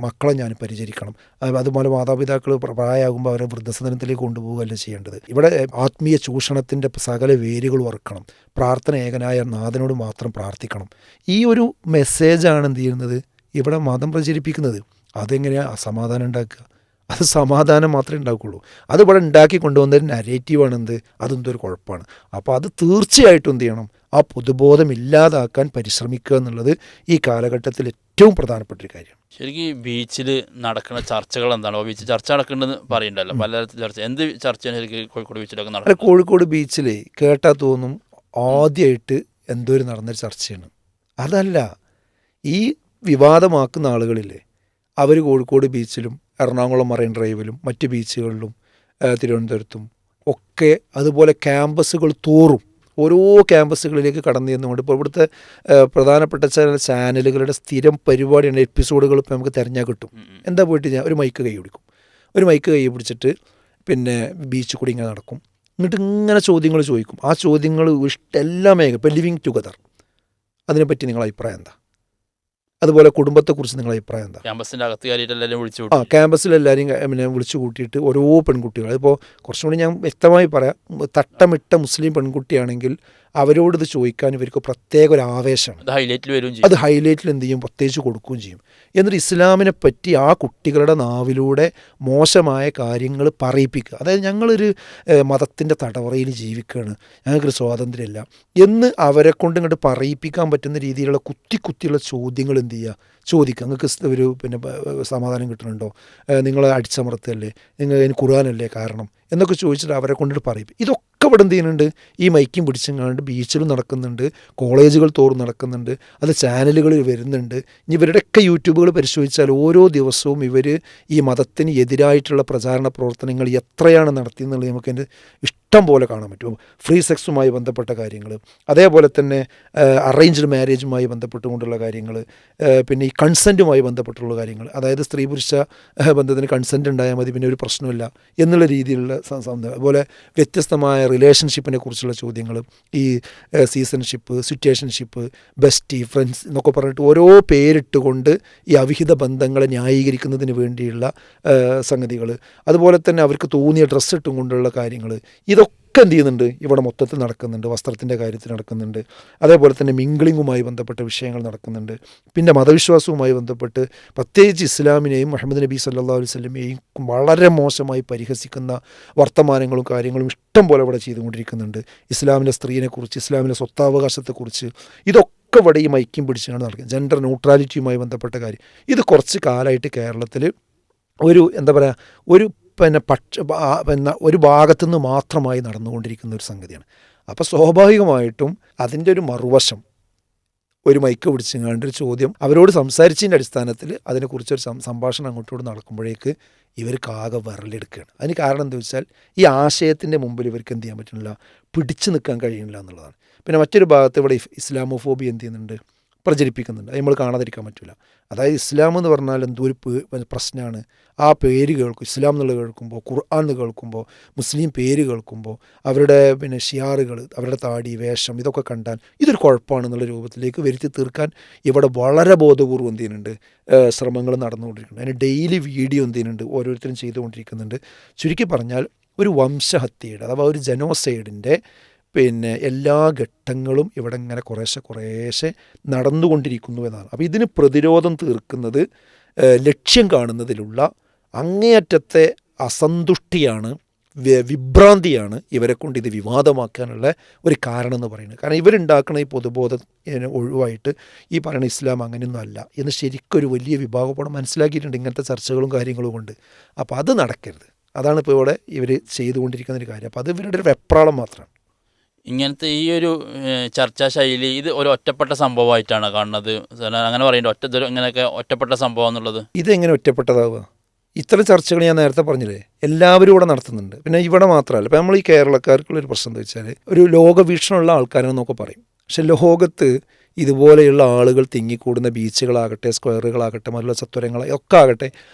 മക്കളെ ഞാൻ പരിചരിക്കണം. അതുപോലെ മാതാപിതാക്കൾ പ്രായമാകുമ്പോൾ അവരെ വൃദ്ധസദനത്തിലേക്ക് കൊണ്ടുപോവുകയല്ല ചെയ്യേണ്ടത്. ഇവിടെ ആത്മീയ ചൂഷണത്തിൻ്റെ സകല വേരുകൾ വറുക്കണം, പ്രാർത്ഥന ഏകനായ നാഥനോട് മാത്രം പ്രാർത്ഥിക്കണം. ഈ ഒരു മെസ്സേജാണ് എന്ത് ചെയ്യുന്നത്, ഇവിടെ മതം പ്രചരിപ്പിക്കുന്നത്. അതെങ്ങനെയാണ് അസമാധാനം ഉണ്ടാക്കുക? അത് സമാധാനം മാത്രമേ ഉണ്ടാക്കുകയുള്ളൂ. അത് ഇവിടെ ഉണ്ടാക്കി കൊണ്ടുവന്നൊരു നരേറ്റീവാണ് എന്ത്, അതെന്തൊരു കുഴപ്പമാണ്. അപ്പോൾ അത് തീർച്ചയായിട്ടും എന്ത് ചെയ്യണം, ആ പൊതുബോധം ഇല്ലാതാക്കാൻ പരിശ്രമിക്കുക എന്നുള്ളത് ഈ കാലഘട്ടത്തിൽ ഏറ്റവും പ്രധാനപ്പെട്ടൊരു കാര്യമാണ്.
ശരിക്കും ഈ ബീച്ചിൽ നടക്കുന്ന ചർച്ചകൾ എന്താണ്? ബീച്ച് ചർച്ച നടക്കേണ്ടതെന്ന് പറയുന്നുണ്ടല്ലോ, പലതരത്തിൽ ചർച്ച. എന്ത് ചർച്ചയാണ് ശരിക്കും കോഴിക്കോട് ബീച്ചിലൊക്കെ നടക്കുന്നത്?
കോഴിക്കോട് ബീച്ചിൽ കേട്ടാൽ തോന്നും ആദ്യമായിട്ട് എന്തോ ഒരു നടന്നൊരു ചർച്ചയാണ്. അതല്ല, ഈ വിവാദമാക്കുന്ന ആളുകളില്ലേ, അവർ കോഴിക്കോട് ബീച്ചിലും എറണാകുളം മറൈൻ ഡ്രൈവിലും മറ്റ് ബീച്ചുകളിലും തിരുവനന്തപുരത്തും ഒക്കെ അതുപോലെ ക്യാമ്പസുകൾ തോറും ഓരോ ക്യാമ്പസുകളിലേക്ക് കടന്നു ചെന്നുകൊണ്ട് ഇപ്പോൾ ഇവിടുത്തെ പ്രധാനപ്പെട്ട ചില ചാനലുകളുടെ സ്ഥിരം പരിപാടിയാണ്, എപ്പിസോഡുകൾ ഇപ്പോൾ നമുക്ക് തിരഞ്ഞാൽ കിട്ടും. എന്താ പോയിട്ട് ഞാൻ ഒരു മൈക്ക് കൈ പിടിക്കും, ഒരു മൈക്ക് കൈ പിടിച്ചിട്ട് പിന്നെ ബീച്ച് കൂടി ഇങ്ങനെ നടക്കും, എന്നിട്ട് ഇങ്ങനെ ചോദ്യങ്ങൾ ചോദിക്കും. ആ ചോദ്യങ്ങൾ എല്ലാ മേഖല, ഇപ്പോൾ ലിവിങ് ടുഗദർ, അതിനെപ്പറ്റി നിങ്ങളുടെ അഭിപ്രായം എന്താ? അതുപോലെ കുടുംബത്തെക്കുറിച്ച് നിങ്ങളുടെ അഭിപ്രായം എന്താ?
ക്യാമ്പസിൻ്റെ അകത്ത് കയറിയിട്ടെല്ലാവരും വിളിച്ചു,
ക്യാമ്പസിലെല്ലാവരും പിന്നെ വിളിച്ചു കൂട്ടിയിട്ട് ഓരോ പെൺകുട്ടികൾ, ഇപ്പോൾ കുറച്ചും കൂടി ഞാൻ വ്യക്തമായി പറയാം, തട്ടമിട്ട മുസ്ലിം പെൺകുട്ടിയാണെങ്കിൽ അവരോടിത് ചോദിക്കാൻ ഇവർക്ക് പ്രത്യേക ഒരു ആവേശമാണ്. അത് ഹൈലൈറ്റിൽ എന്ത് ചെയ്യും, പ്രത്യേകിച്ച് കൊടുക്കുകയും ചെയ്യും. എന്നിട്ട് ഇസ്ലാമിനെ പറ്റി ആ കുട്ടികളുടെ നാവിലൂടെ മോശമായ കാര്യങ്ങൾ പറയിപ്പിക്കുക. അതായത് ഞങ്ങളൊരു മതത്തിൻ്റെ തടവറയിൽ ജീവിക്കുകയാണ്, ഞങ്ങൾക്കൊരു സ്വാതന്ത്ര്യമില്ല എന്ന് അവരെ കൊണ്ട് ഇങ്ങോട്ട് പറയിപ്പിക്കാൻ പറ്റുന്ന രീതിയിലുള്ള കുത്തിയുള്ള ചോദ്യങ്ങൾ എന്ത് ചെയ്യുക, ചോദിക്കുക. നിങ്ങൾക്ക് ഒരു പിന്നെ സമാധാനം കിട്ടുന്നുണ്ടോ, നിങ്ങൾ അടിച്ചമർത്തല്ലേ, നിങ്ങൾ അതിന് ഖുർആനല്ലേ കാരണം എന്നൊക്കെ ചോദിച്ചിട്ട് അവരെ കൊണ്ടിട്ട് പറയും. ഇതൊക്കെ ഇവിടെ എന്ത് ചെയ്യുന്നുണ്ട്, ഈ മൈക്കും പിടിച്ചെങ്ങാണ്ട് ബീച്ചിലും നടക്കുന്നുണ്ട്, കോളേജുകൾ തോറും നടക്കുന്നുണ്ട്, അത് ചാനലുകളിൽ വരുന്നുണ്ട്. ഇനി ഇവരുടെയൊക്കെ യൂട്യൂബുകൾ പരിശോധിച്ചാൽ ഓരോ ദിവസവും ഇവർ ഈ മതത്തിന് എതിരായിട്ടുള്ള പ്രചാരണ പ്രവർത്തനങ്ങൾ എത്രയാണ് നടത്തിയെന്നുള്ളത് നമുക്ക് എൻ്റെ ഇഷ്ടം പോലെ കാണാൻ പറ്റും. ഫ്രീ സെക്സുമായി ബന്ധപ്പെട്ട കാര്യങ്ങൾ, അതേപോലെ തന്നെ അറേഞ്ച്ഡ് മാരേജുമായി ബന്ധപ്പെട്ടുകൊണ്ടുള്ള കാര്യങ്ങൾ, പിന്നെ ഈ കൺസെൻറ്റുമായി ബന്ധപ്പെട്ടുള്ള കാര്യങ്ങൾ, അതായത് സ്ത്രീ പുരുഷ ബന്ധത്തിന് കൺസെൻറ്റ് ഉണ്ടായാൽ മതി, പിന്നെ ഒരു പ്രശ്നമില്ല എന്നുള്ള രീതിയിലുള്ള അതുപോലെ വ്യത്യസ്തമായ റിലേഷൻഷിപ്പിനെ കുറിച്ചുള്ള ചോദ്യങ്ങൾ, ഈ സീസൺഷിപ്പ്, സിറ്റുവേഷൻഷിപ്പ്, ബെസ്റ്റി, ഫ്രണ്ട്സ് എന്നൊക്കെ പറഞ്ഞിട്ട് ഓരോ പേരിട്ടുകൊണ്ട് ഈ അവിഹിത ബന്ധങ്ങളെ ന്യായീകരിക്കുന്നതിന് വേണ്ടിയുള്ള സംഗതികൾ, അതുപോലെ തന്നെ അവർക്ക് തോന്നിയ ഡ്രസ്സ് ഇട്ടും കൊണ്ടുള്ള കാര്യങ്ങൾ, ഇതൊക്കെ എന്ത് ചെയ്യുന്നുണ്ട് ഇവിടെ മൊത്തത്തിൽ നടക്കുന്നുണ്ട്. വസ്ത്രത്തിൻ്റെ കാര്യത്തിൽ നടക്കുന്നുണ്ട്, അതേപോലെ തന്നെ മിംഗ്ലിങ്ങുമായി ബന്ധപ്പെട്ട വിഷയങ്ങൾ നടക്കുന്നുണ്ട്. പിന്നെ മതവിശ്വാസവുമായി ബന്ധപ്പെട്ട് പ്രത്യേകിച്ച് ഇസ്ലാമിനെയും മുഹമ്മദ് നബി സല്ലല്ലാഹു അലൈഹി വസല്ലമയെയും വളരെ മോശമായി പരിഹസിക്കുന്ന വർത്തമാനങ്ങളും കാര്യങ്ങളും ഇഷ്ടം പോലെ ഇവിടെ ചെയ്തുകൊണ്ടിരിക്കുന്നുണ്ട്. ഇസ്ലാമിലെ സ്ത്രീയെക്കുറിച്ച്, ഇസ്ലാമിലെ സ്വത്താവകാശത്തെക്കുറിച്ച്, ഇതൊക്കെ ഇവിടെ ഈ മൈക്കും പിടിച്ചാണ് നടക്കുന്നത്. ജെൻഡർ ന്യൂട്രാലിറ്റിയുമായി ബന്ധപ്പെട്ട കാര്യം, ഇത് കുറച്ച് കാലമായിട്ട് കേരളത്തിൽ ഒരു എന്താ പറയുക, ഒരു പിന്നെ ഒരു ഭാഗത്തുനിന്ന് മാത്രമായി നടന്നുകൊണ്ടിരിക്കുന്ന ഒരു സംഗതിയാണ്. അപ്പോൾ സ്വാഭാവികമായിട്ടും അതിൻ്റെ ഒരു മറുവശം ഒരു മൈക്ക് പിടിച്ചെങ്ങാണ്ട് ഒരു ചോദ്യം അവരോട് സംസാരിച്ചതിൻ്റെ അടിസ്ഥാനത്തിൽ അതിനെക്കുറിച്ചൊരു സംഭാഷണം അങ്ങോട്ടോട് നടക്കുമ്പോഴേക്ക് ഇവർക്ക് ആകെ വിരലെടുക്കുകയാണ്. അതിന് കാരണം എന്താ വെച്ചാൽ ഈ ആശയത്തിൻ്റെ മുമ്പിൽ ഇവർക്ക് എന്ത് ചെയ്യാൻ പറ്റുന്നില്ല, പിടിച്ചു നിൽക്കാൻ കഴിയുന്നില്ല എന്നുള്ളതാണ്. പിന്നെ മറ്റൊരു ഭാഗത്ത് ഇവിടെ ഇസ്ലാമോഫോബി എന്ത് ചെയ്യുന്നുണ്ട്, പ്രചരിപ്പിക്കുന്നുണ്ട്. അത് നമ്മൾ കാണാതിരിക്കാൻ പറ്റില്ല. അതായത് ഇസ്ലാം എന്ന് പറഞ്ഞാൽ എന്തോ ഒരു പ്രശ്നമാണ്. ആ പേര് കേൾക്കും, ഇസ്ലാം എന്നുള്ളത് കേൾക്കുമ്പോൾ, ഖുർആൻ എന്ന് കേൾക്കുമ്പോൾ, മുസ്ലിം പേര് കേൾക്കുമ്പോൾ, അവരുടെ പിന്നെ ഷിയാറുകൾ, അവരുടെ താടി, വേഷം, ഇതൊക്കെ കണ്ടാൽ ഇതൊരു കുഴപ്പമാണെന്നുള്ള രൂപത്തിലേക്ക് വരുത്തി തീർക്കാൻ ഇവിടെ വളരെ ബോധപൂർവ്വം എന്ത് ചെയ്യുന്നുണ്ട്, ശ്രമങ്ങൾ നടന്നുകൊണ്ടിരിക്കുന്നുണ്ട്. അതിന് ഡെയിലി വീഡിയോ എന്ത് ചെയ്യുന്നുണ്ട്, ഓരോരുത്തരും ചെയ്തുകൊണ്ടിരിക്കുന്നുണ്ട്. ചുരുക്കി പറഞ്ഞാൽ ഒരു വംശഹത്യയുടെ അഥവാ ഒരു ജനോസൈഡിൻ്റെ പിന്നെ എല്ലാ ഘട്ടങ്ങളും ഇവിടെ ഇങ്ങനെ കുറേശ്ശെ നടന്നുകൊണ്ടിരിക്കുന്നു എന്നാണ്. അപ്പോൾ ഇതിന് പ്രതിരോധം തീർക്കുന്നത്, ലക്ഷ്യം കാണുന്നതിലുള്ള അങ്ങേയറ്റത്തെ അസന്തുഷ്ടിയാണ്, വിഭ്രാന്തിയാണ് ഇവരെ കൊണ്ട് ഇത് വിവാദമാക്കാനുള്ള ഒരു കാരണം എന്ന് പറയുന്നത്. കാരണം ഇവരുണ്ടാക്കുന്ന ഈ പൊതുബോധം ഒഴിവായിട്ട് ഈ പറയുന്ന ഇസ്ലാം അങ്ങനെയൊന്നും അല്ല എന്ന് ശരിക്കൊരു വലിയ വിഭാഗം മനസ്സിലാക്കിയിട്ടുണ്ട് ഇങ്ങനത്തെ ചർച്ചകളും കാര്യങ്ങളും കൊണ്ട്. അപ്പോൾ അത് നടക്കരുത്. അതാണ് ഇപ്പോൾ ഇവിടെ ഇവർ ചെയ്തുകൊണ്ടിരിക്കുന്ന ഒരു കാര്യം. അപ്പോൾ അത് ഇവരുടെ ഒരു വെപ്രാളം മാത്രമാണ്.
ഇങ്ങനത്തെ ഈ ഒരു ചർച്ചാ ശൈലി ഇത് ഒരു ഒറ്റപ്പെട്ട സംഭവമായിട്ടാണ് കാണുന്നത്? അങ്ങനെ പറയേണ്ടത് ഇങ്ങനെയൊക്കെ ഒറ്റപ്പെട്ട സംഭവം എന്നുള്ളത്
ഇതെങ്ങനെ ഒറ്റപ്പെട്ടതാവുക? ഇത്തരം ചർച്ചകൾ ഞാൻ നേരത്തെ പറഞ്ഞില്ലേ, എല്ലാവരും ഇവിടെ നടത്തുന്നുണ്ട്. പിന്നെ ഇവിടെ മാത്രമല്ല, ഇപ്പം നമ്മൾ ഈ കേരളക്കാർക്കുള്ളൊരു പ്രശ്നം എന്താ വെച്ചാൽ, ഒരു ലോകവീക്ഷണമുള്ള ആൾക്കാരെന്നൊക്കെ പറയും. പക്ഷെ ലോകത്ത് ഇതുപോലെയുള്ള ആളുകൾ തിങ്ങിക്കൂടുന്ന ബീച്ചുകളാകട്ടെ, സ്ക്വയറുകളാകട്ടെ, മറ്റുള്ള ചത്വരങ്ങൾ ഒക്കെ ആകട്ടെ,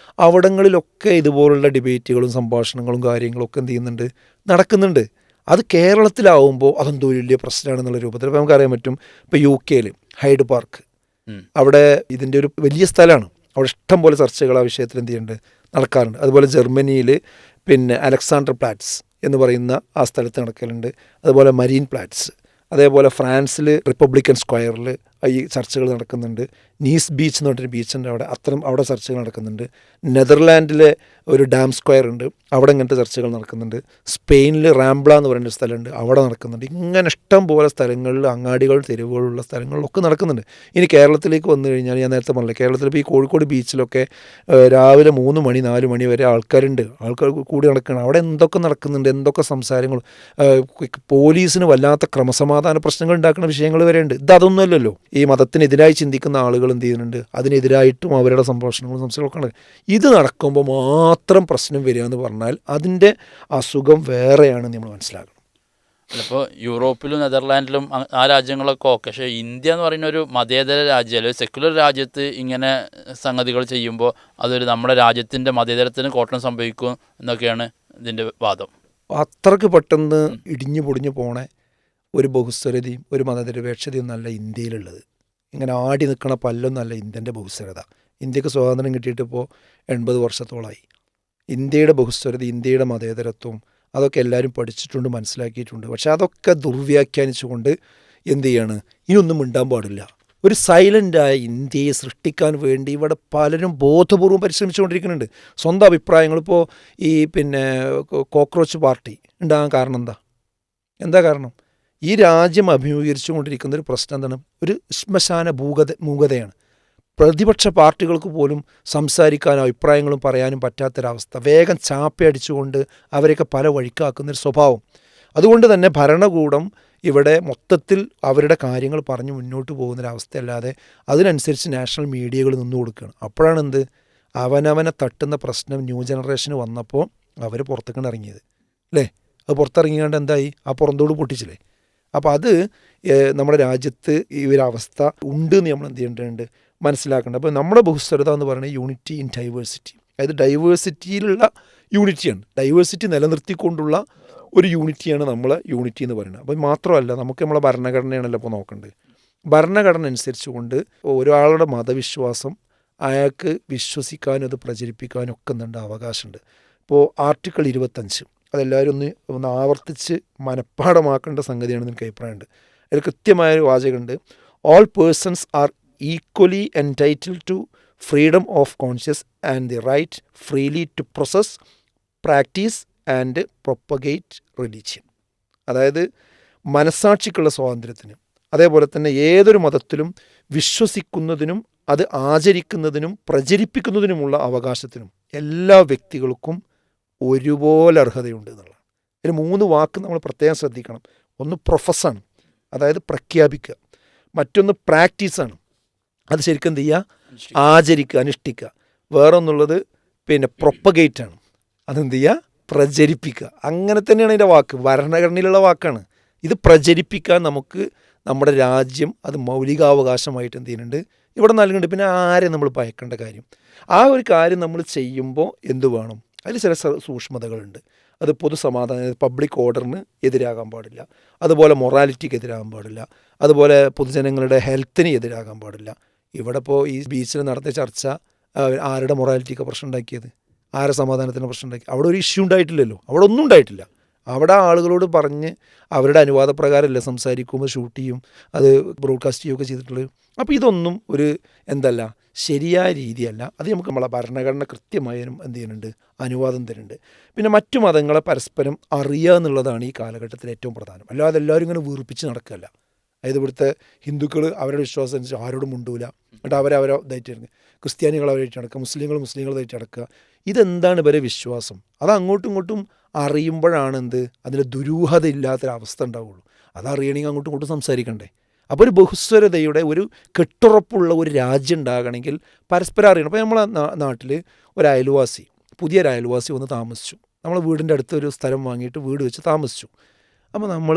അവിടങ്ങളിലൊക്കെ ഇതുപോലുള്ള ഡിബേറ്റുകളും സംഭാഷണങ്ങളും കാര്യങ്ങളൊക്കെ എന്ത് ചെയ്യുന്നുണ്ട്, നടക്കുന്നുണ്ട്. അത് കേരളത്തിലാവുമ്പോൾ അതെന്തോ വലിയ പ്രശ്നമാണെന്നുള്ള രൂപത്തിൽ ഇപ്പോൾ നമുക്കറിയാൻ പറ്റും. ഇപ്പോൾ UK ഹൈഡ് പാർക്ക്, അവിടെ ഇതിൻ്റെ ഒരു വലിയ സ്ഥലമാണ്. അവിടെ ഇഷ്ടം പോലെ ചർച്ചകൾ ആ വിഷയത്തിൽ എന്ത് ചെയ്യുന്നുണ്ട്, നടക്കാറുണ്ട്. അതുപോലെ ജർമ്മനിയിൽ പിന്നെ അലക്സാണ്ടർ പ്ലാറ്റ്സ് എന്ന് പറയുന്ന ആ സ്ഥലത്ത് നടക്കലുണ്ട്. അതുപോലെ മരീൻ പ്ലാറ്റ്സ്, അതേപോലെ ഫ്രാൻസിൽ റിപ്പബ്ലിക്കൻ സ്ക്വയറിൽ ഈ ചർച്ചകൾ നടക്കുന്നുണ്ട്. നീസ് ബീച്ച് എന്ന് പറഞ്ഞൊരു ബീച്ചുണ്ട്, അവിടെ ചർച്ചകൾ നടക്കുന്നുണ്ട്. നെതർലാൻഡിലെ ഒരു ഡാം സ്ക്വയർ ഉണ്ട്, അവിടെ ഇങ്ങനത്തെ ചർച്ചകൾ നടക്കുന്നുണ്ട്. സ്പെയിനിൽ റാംബ്ല എന്ന് പറയുന്ന സ്ഥലമുണ്ട്, അവിടെ നടക്കുന്നുണ്ട്. ഇങ്ങനെ ഇഷ്ടം പോലെ സ്ഥലങ്ങളിൽ, അങ്ങാടികൾ, തെരുവുകളുള്ള സ്ഥലങ്ങളിലൊക്കെ നടക്കുന്നുണ്ട്. ഇനി കേരളത്തിലേക്ക് വന്നു കഴിഞ്ഞാൽ ഞാൻ നേരത്തെ പറഞ്ഞില്ല, കേരളത്തിൽ ഇപ്പോൾ ഈ കോഴിക്കോട് ബീച്ചിലൊക്കെ രാവിലെ 3 മണി 4 മണി വരെ ആൾക്കാർ കൂടി നടക്കുകയാണ്. അവിടെ എന്തൊക്കെ നടക്കുന്നുണ്ട്, എന്തൊക്കെ സംസാരങ്ങൾ, പോലീസിന് വല്ലാത്ത ക്രമസമാധാന പ്രശ്നങ്ങൾ ഉണ്ടാക്കുന്ന വിഷയങ്ങൾ വരെ ഉണ്ട്. ഇതൊന്നുമല്ലല്ലോ. ഈ മതത്തിനെതിരായി ചിന്തിക്കുന്ന ആളുകൾ എന്ത് ചെയ്യുന്നുണ്ട്, അതിനെതിരായിട്ടും അവരുടെ സംഭാഷണങ്ങളും സംശയങ്ങളൊക്കെ ഉണ്ട്. ഇത് നടക്കുമ്പോൾ മാത്രം പ്രശ്നം വരിക എന്ന് പറഞ്ഞാൽ അതിൻ്റെ അസുഖം വേറെയാണ് നമ്മൾ മനസ്സിലാക്കണം.
ഇപ്പോൾ യൂറോപ്പിലും നെതർലാൻഡിലും ആ രാജ്യങ്ങളൊക്കെ ഓക്കെ, പക്ഷേ ഇന്ത്യ എന്ന് പറയുന്ന ഒരു മതേതര രാജ്യം, അല്ലെങ്കിൽ സെക്യുലർ രാജ്യത്ത് ഇങ്ങനെ സംഗതികൾ ചെയ്യുമ്പോൾ അതൊരു നമ്മുടെ രാജ്യത്തിൻ്റെ മതേതരത്തിന് കോട്ടം സംഭവിക്കും എന്നൊക്കെയാണ് ഇതിൻ്റെ വാദം.
അത്രയ്ക്ക് പെട്ടെന്ന് ഇടിഞ്ഞു പൊടിഞ്ഞു പോണേ ഒരു ബഹുസ്വരതയും ഒരു മതനിരപേക്ഷതയും നല്ല ഇന്ത്യയിലുള്ളത്. ഇങ്ങനെ ആടി നിൽക്കണ പല്ലൊന്നല്ല ഇന്ത്യൻ്റെ ബഹുസ്വരത. ഇന്ത്യക്ക് സ്വാതന്ത്ര്യം കിട്ടിയിട്ടിപ്പോൾ 80 വർഷത്തോളമായി. ഇന്ത്യയുടെ ബഹുസ്വരത, ഇന്ത്യയുടെ മതേതരത്വം അതൊക്കെ എല്ലാവരും പഠിച്ചിട്ടുണ്ട്, മനസ്സിലാക്കിയിട്ടുണ്ട്. പക്ഷെ അതൊക്കെ ദുർവ്യാഖ്യാനിച്ചുകൊണ്ട് എന്ത് ചെയ്യാണ്, ഇനിയൊന്നും മിണ്ടാൻ പാടില്ല. ഒരു സൈലൻ്റായ ഇന്ത്യയെ സൃഷ്ടിക്കാൻ വേണ്ടി ഇവിടെ പലരും ബോധപൂർവം പരിശ്രമിച്ചുകൊണ്ടിരിക്കുന്നുണ്ട്. സ്വന്തം അഭിപ്രായങ്ങൾ, ഇപ്പോൾ ഈ പിന്നെ കോക്രോച്ച് പാർട്ടി ഉണ്ടാകാൻ കാരണം എന്താ കാരണം? ഈ രാജ്യം അഭിമുഖീകരിച്ചു കൊണ്ടിരിക്കുന്ന ഒരു പ്രശ്നം എന്താണ്? ഒരു ശ്മശാന മൂകതയാണ്. പ്രതിപക്ഷ പാർട്ടികൾക്ക് പോലും സംസാരിക്കാനും അഭിപ്രായങ്ങളും പറയാനും പറ്റാത്തൊരവസ്ഥ. വേഗം ചാപ്പയടിച്ചുകൊണ്ട് അവരെയൊക്കെ പല വഴിക്കാക്കുന്നൊരു സ്വഭാവം. അതുകൊണ്ട് തന്നെ ഭരണകൂടം ഇവിടെ മൊത്തത്തിൽ അവരുടെ കാര്യങ്ങൾ പറഞ്ഞ് മുന്നോട്ട് പോകുന്നൊരവസ്ഥയല്ലാതെ അതിനനുസരിച്ച് നാഷണൽ മീഡിയകൾ നിന്നു കൊടുക്കുകയാണ്. അപ്പോഴാണ് അവനവനെ തട്ടുന്ന പ്രശ്നം ന്യൂ ജനറേഷന് വന്നപ്പോൾ അവർ പുറത്തേക്കാണ് ഇറങ്ങിയത്, അല്ലേ? അത് പുറത്തിറങ്ങിയാണ്ട് എന്തായി, ആ പുറന്തോട് പൊട്ടിച്ചില്ലേ? അപ്പോൾ അത് നമ്മുടെ രാജ്യത്ത് ഈ ഒരു അവസ്ഥ ഉണ്ട് എന്ന് നമ്മൾ എന്ത് ചെയ്യേണ്ടതുണ്ട്, മനസ്സിലാക്കേണ്ടത്. അപ്പോൾ നമ്മുടെ ബഹുസ്വരത എന്ന് പറയുന്നത് യൂണിറ്റി ഇൻ ഡൈവേഴ്സിറ്റി, അതായത് ഡൈവേഴ്സിറ്റിയിലുള്ള യൂണിറ്റിയാണ്. ഡൈവേഴ്സിറ്റി നിലനിർത്തിക്കൊണ്ടുള്ള ഒരു യൂണിറ്റിയാണ് നമ്മളെ യൂണിറ്റി എന്ന് പറയുന്നത്. അപ്പോൾ മാത്രമല്ല, നമുക്ക് നമ്മളെ ഭരണഘടനയാണല്ലോ ഇപ്പോൾ നോക്കേണ്ടത്. ഭരണഘടന അനുസരിച്ചുകൊണ്ട് ഒരാളുടെ മതവിശ്വാസം അയാൾക്ക് വിശ്വസിക്കാനും അത് പ്രചരിപ്പിക്കാനും ഒക്കെ എന്തുണ്ട്, അവകാശമുണ്ട്. ഇപ്പോൾ ആർട്ടിക്കിൾ 25 അതെല്ലാവരും ഒന്ന് ആവർത്തിച്ച് മനഃപ്പാഠമാക്കേണ്ട സംഗതിയാണെന്ന് എനിക്ക് അഭിപ്രായമുണ്ട്. അതിൽ കൃത്യമായൊരു വാചകമുണ്ട്: all persons are equally entitled to freedom of conscious and the right freely to profess, practice and propagate religion. അതായത് മനസ്സാക്ഷിക്കുള്ള സ്വാതന്ത്ര്യത്തിന്, അതേപോലെ തന്നെ ഏതൊരു മതത്തിലും വിശ്വസിക്കുന്നതിനും അത് ആചരിക്കുന്നതിനും പ്രചരിപ്പിക്കുന്നതിനുമുള്ള അവകാശത്തിനും എല്ലാ വ്യക്തികൾക്കും ഒരുപോലെ അർഹതയുണ്ട് എന്നുള്ളതാണ്. ഇതിൽ 3 വാക്ക് നമ്മൾ പ്രത്യേകം ശ്രദ്ധിക്കണം. ഒന്ന് പ്രൊഫസാണ്, അതായത് പ്രഖ്യാപിക്കുക. മറ്റൊന്ന് പ്രാക്ടീസാണ്, അത് ശരിക്കും എന്ത് ചെയ്യുക, ആചരിക്കുക, അനുഷ്ഠിക്കുക. വേറൊന്നുള്ളത് പിന്നെ പ്രൊപ്പഗേറ്റാണ്, അതെന്ത് ചെയ്യുക, പ്രചരിപ്പിക്കുക. അങ്ങനെ തന്നെയാണ് ഇതിൻ്റെ വാക്ക്, ഭരണഘടനയിലുള്ള വാക്കാണ്. ഇത് പ്രചരിപ്പിക്കാൻ നമുക്ക് നമ്മുടെ രാജ്യം അത് മൗലികാവകാശമായിട്ട് എന്ത് ചെയ്യുന്നുണ്ട്, ഇവിടെ നൽകുന്നുണ്ട്. പിന്നെ ആരെ നമ്മൾ ഭയക്കേണ്ട കാര്യം? ആ ഒരു കാര്യം നമ്മൾ ചെയ്യുമ്പോൾ എന്തു വേണം, അതിൽ ചില സൂക്ഷ്മതകളുണ്ട്. അത് പൊതുസമാധാനം, പബ്ലിക് ഓർഡറിന് എതിരാകാൻ പാടില്ല, അതുപോലെ മൊറാലിറ്റിക്ക് എതിരാകാൻ പാടില്ല, അതുപോലെ പൊതുജനങ്ങളുടെ ഹെൽത്തിന് എതിരാകാൻ പാടില്ല. ഇവിടെ ഇപ്പോൾ ഈ ബീച്ചിൽ നടത്തിയ ചർച്ച ആരുടെ മൊറാലിറ്റിക്ക് പ്രശ്നം ഉണ്ടാക്കിയത്, ആരെ സമാധാനത്തിന് പ്രശ്നം ഉണ്ടാക്കി? അവിടെ ഒരു ഇഷ്യൂ ഉണ്ടായിട്ടില്ലല്ലോ, അവിടെ ഒന്നും ഉണ്ടായിട്ടില്ല. അവിടെ ആളുകളോട് പറഞ്ഞ് അവരുടെ അനുവാദപ്രകാരമല്ലേ സംസാരിക്കുമ്പോൾ ഷൂട്ട് ചെയ്യും, അത് ബ്രോഡ്കാസ്റ്റ് ചെയ്യുകയൊക്കെ ചെയ്തിട്ടുള്ളത്. അപ്പോൾ ഇതൊന്നും ഒരു എന്തല്ല, ശരിയായ രീതിയല്ല. അത് നമുക്ക് നമ്മളെ ഭരണഘടന കൃത്യമായും എന്ത് ചെയ്യുന്നുണ്ട്, അനുവാദം തരുന്നുണ്ട്. പിന്നെ മറ്റു മതങ്ങളെ പരസ്പരം അറിയുക എന്നുള്ളതാണ് ഈ കാലഘട്ടത്തിൽ ഏറ്റവും പ്രധാനം. അല്ലാതെ എല്ലാവരും ഇങ്ങനെ വീർപ്പിച്ച് നടക്കുകയല്ല. അതായത് ഇവിടുത്തെ ഹിന്ദുക്കൾ അവരുടെ വിശ്വാസം അനുസരിച്ച് ആരോടും മുണ്ടൂല, എന്നിട്ട് അവരവരെ ഇതായിട്ട് നടക്കുക. ക്രിസ്ത്യാനികൾ അവരായിട്ട് നടക്കുക, മുസ്ലിങ്ങൾ ഇതായിട്ട് നടക്കുക. ഇതെന്താണ് ഇവരെ വിശ്വാസം. അത് അങ്ങോട്ടും ഇങ്ങോട്ടും അറിയുമ്പോഴാണ് അതിൽ ദുരൂഹത ഇല്ലാത്തൊരവസ്ഥ ഉണ്ടാവുള്ളൂ. അതറിയണമെങ്കിൽ അങ്ങോട്ടും ഇങ്ങോട്ടും സംസാരിക്കണ്ടേ. അപ്പോൾ ഒരു ബഹുസ്വരതയുടെ ഒരു കെട്ടുറപ്പുള്ള ഒരു രാജ്യം ഉണ്ടാകണമെങ്കിൽ പരസ്പരം അറിയണം. അപ്പോൾ നമ്മളെ നാട്ടിൽ ഒരു അയൽവാസി, പുതിയൊരു അയൽവാസി വന്ന് താമസിച്ചു. നമ്മൾ വീടിൻ്റെ അടുത്ത് ഒരു സ്ഥലം വാങ്ങിയിട്ട് വീട് വെച്ച് താമസിച്ചു. അപ്പോൾ നമ്മൾ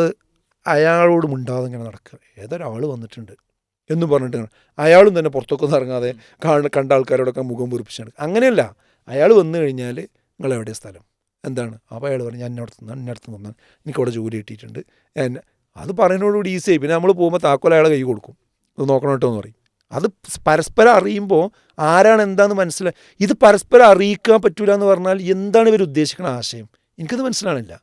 അയാളോട് മിണ്ടാതെ ഇങ്ങനെ നടക്കുക, ഏതൊരാൾ വന്നിട്ടുണ്ട് എന്ന് പറഞ്ഞിട്ട് അയാളും തന്നെ പുറത്തൊക്കെ ഇറങ്ങാതെ കണ്ട ആൾക്കാരോടൊക്കെ മുഖം വീർപ്പിച്ചാണ്. അങ്ങനെയല്ല, അയാൾ വന്നു കഴിഞ്ഞാൽ നിങ്ങൾ എവിടെയാണ് സ്ഥലം, എന്താണ്? അപ്പോൾ അയാൾ പറഞ്ഞു, ഞാൻ ഇന്നടുത്ത് നിന്നാണ്, എനിക്കവിടെ ജോലി കിട്ടിയിട്ടുണ്ട്. അത് പറയുന്നതോടുകൂടി ഈസിയായി. പിന്നെ നമ്മൾ പോകുമ്പോൾ താക്കോൽ അയാളെ കൈ കൊടുക്കും, ഇത് നോക്കണം കേട്ടോ എന്ന് പറയും. അത് പരസ്പരം അറിയുമ്പോൾ ആരാണ് എന്താണെന്ന് മനസ്സിലായി. ഇത് പരസ്പരം അറിയിക്കാൻ പറ്റൂല എന്ന് പറഞ്ഞാൽ എന്താണ് ഇവർ ഉദ്ദേശിക്കുന്ന ആശയം എനിക്കത് മനസ്സിലാണില്ല.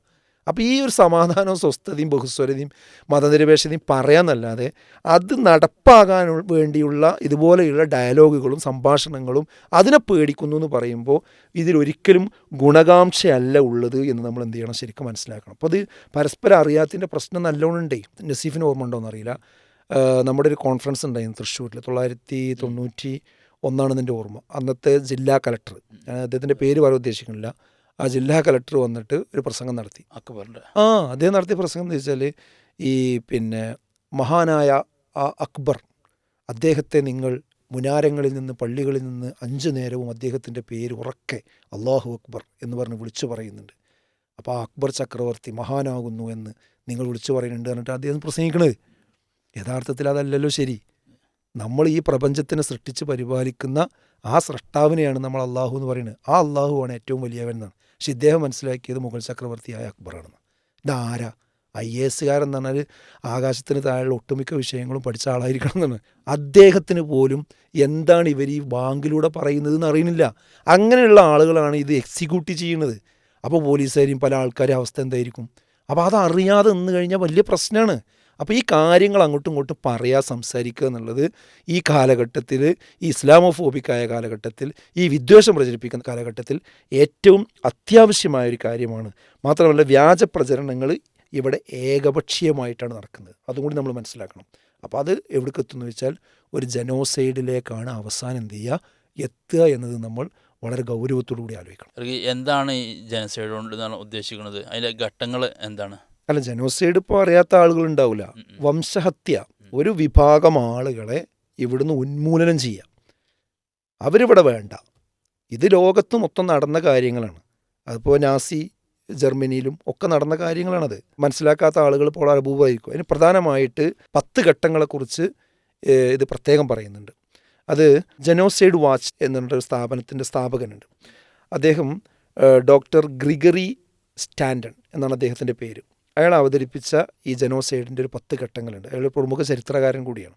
അപ്പോൾ ഈ ഒരു സമാധാനവും സ്വസ്ഥതയും ബഹുസ്വരതയും മതനിരപേക്ഷതയും പറയാമെന്നല്ലാതെ അത് നടപ്പാകാൻ വേണ്ടിയുള്ള ഇതുപോലെയുള്ള ഡയലോഗുകളും സംഭാഷണങ്ങളും അതിനെ പേടിക്കുന്നു എന്ന് പറയുമ്പോൾ ഇതിലൊരിക്കലും ഗുണകാംക്ഷയല്ല ഉള്ളത് എന്ന് നമ്മൾ എന്ത് ചെയ്യണം, ശരിക്കും മനസ്സിലാക്കണം. അപ്പോൾ അത് പരസ്പരം അറിയാത്തതിൻ്റെ പ്രശ്നം നല്ലോണം ഉണ്ടേ. നസീഫിന് ഓർമ്മ ഉണ്ടോയെന്നറിയില്ല, നമ്മുടെ ഒരു കോൺഫറൻസ് ഉണ്ടായിരുന്നു തൃശ്ശൂരിൽ 1991 എൻ്റെ ഓർമ്മ. അന്നത്തെ ജില്ലാ കലക്ടർ, ഞാൻ അദ്ദേഹത്തിൻ്റെ പേര് പറയാൻ ഉദ്ദേശിക്കുന്നില്ല, ആ ജില്ലാ കലക്ടർ വന്നിട്ട് ഒരു പ്രസംഗം നടത്തി. അദ്ദേഹം നടത്തിയ പ്രസംഗം എന്ന് വെച്ചാൽ മഹാനായ ആ അക്ബർ, അദ്ദേഹത്തെ നിങ്ങൾ മുനാരങ്ങളിൽ നിന്ന് പള്ളികളിൽ നിന്ന് 5 നേരവും അദ്ദേഹത്തിൻ്റെ പേര് ഉറക്കെ അല്ലാഹു അക്ബർ എന്ന് പറഞ്ഞ് വിളിച്ചു പറയുന്നുണ്ട്. അപ്പോൾ ആ അക്ബർ ചക്രവർത്തി മഹാനാകുന്നു എന്ന് നിങ്ങൾ വിളിച്ചു പറയുന്നുണ്ട് പറഞ്ഞിട്ട് അദ്ദേഹം പ്രസംഗിക്കണത്. യഥാർത്ഥത്തിൽ അതല്ലല്ലോ ശരി. നമ്മൾ ഈ പ്രപഞ്ചത്തിനെ സൃഷ്ടിച്ച് പരിപാലിക്കുന്ന ആ സൃഷ്ടാവിനെയാണ് നമ്മൾ അള്ളാഹു എന്ന് പറയുന്നത്. ആ അള്ളാഹുവാണ് ഏറ്റവും വലിയവൻ എന്നാണ്. പക്ഷെ ഇദ്ദേഹം മനസ്സിലാക്കിയത് മുഗൾ ചക്രവർത്തിയായ അക്ബറാണെന്ന്. ഇതാരാ? IAS എന്ന് പറഞ്ഞാൽ ആകാശത്തിന് താഴെയുള്ള ഒട്ടുമിക്ക വിഷയങ്ങളും പഠിച്ച ആളായിരിക്കണം എന്നാണ്. അദ്ദേഹത്തിന് പോലും എന്താണ് ഇവർ ഈ ബാങ്കിലൂടെ പറയുന്നതെന്ന് അറിയുന്നില്ല. അങ്ങനെയുള്ള ആളുകളാണ് ഇത് എക്സിക്യൂട്ട് ചെയ്യുന്നത്. അപ്പോൾ പോലീസുകാരെയും പല ആൾക്കാരുടെ അവസ്ഥ എന്തായിരിക്കും? അപ്പോൾ അതറിയാതെ നിന്ന് കഴിഞ്ഞാൽ വലിയ പ്രശ്നമാണ്. അപ്പോൾ ഈ കാര്യങ്ങൾ അങ്ങോട്ടും ഇങ്ങോട്ടും പറയാൻ സംസാരിക്കുക എന്നുള്ളത് ഈ കാലഘട്ടത്തിൽ, ഈ ഇസ്ലാമോഫോബിക്കായ കാലഘട്ടത്തിൽ, ഈ വിദ്വേഷം പ്രചരിപ്പിക്കുന്ന കാലഘട്ടത്തിൽ ഏറ്റവും അത്യാവശ്യമായൊരു കാര്യമാണ്. മാത്രമല്ല വ്യാജ പ്രചരണങ്ങൾ ഇവിടെ ഏകപക്ഷീയമായിട്ടാണ് നടക്കുന്നത്. അതും കൂടി നമ്മൾ മനസ്സിലാക്കണം. അപ്പോൾ അത് എവിടേക്ക് എത്തുന്നു വെച്ചാൽ ഒരു ജനോസൈഡിലേക്കാണ് അവസാനം എന്ത് ചെയ്യുക, എത്തുക എന്നത് നമ്മൾ വളരെ ഗൗരവത്തോടു കൂടി ആലോചിക്കണം.
എന്താണ് ഈ ജനോസൈഡ് കൊണ്ട് ഉദ്ദേശിക്കുന്നത്? അതിൻ്റെ ഘട്ടങ്ങൾ എന്താണ്?
അല്ല, ജനോസൈഡ് ഇപ്പോൾ അറിയാത്ത ആളുകളുണ്ടാവില്ല. വംശഹത്യ, ഒരു വിഭാഗം ആളുകളെ ഇവിടുന്ന് ഉന്മൂലനം ചെയ്യുക, അവരിവിടെ വേണ്ട. ഇത് ലോകത്ത് മൊത്തം നടന്ന കാര്യങ്ങളാണ്. അതിപ്പോൾ നാസി ജർമ്മനിയിലും ഒക്കെ നടന്ന കാര്യങ്ങളാണത്. മനസ്സിലാക്കാത്ത ആളുകൾ ഇപ്പോൾ അപൂർവമായിരിക്കും. അതിന് പ്രധാനമായിട്ട് 10 ഘട്ടങ്ങളെക്കുറിച്ച് ഇത് പ്രത്യേകം പറയുന്നുണ്ട്. അത് ജനോസൈഡ് വാച്ച് എന്നുള്ളൊരു സ്ഥാപനത്തിൻ്റെ സ്ഥാപകനുണ്ട്. അദ്ദേഹം ഡോക്ടർ ഗ്രിഗറി സ്റ്റാൻഡൺ എന്നാണ് അദ്ദേഹത്തിൻ്റെ പേര്. അയാൾ അവതരിപ്പിച്ച ഈ ജനോസൈഡിൻ്റെ ഒരു 10 ഘട്ടങ്ങളുണ്ട്. അയാൾ പ്രമുഖ ചരിത്രകാരൻ കൂടിയാണ്.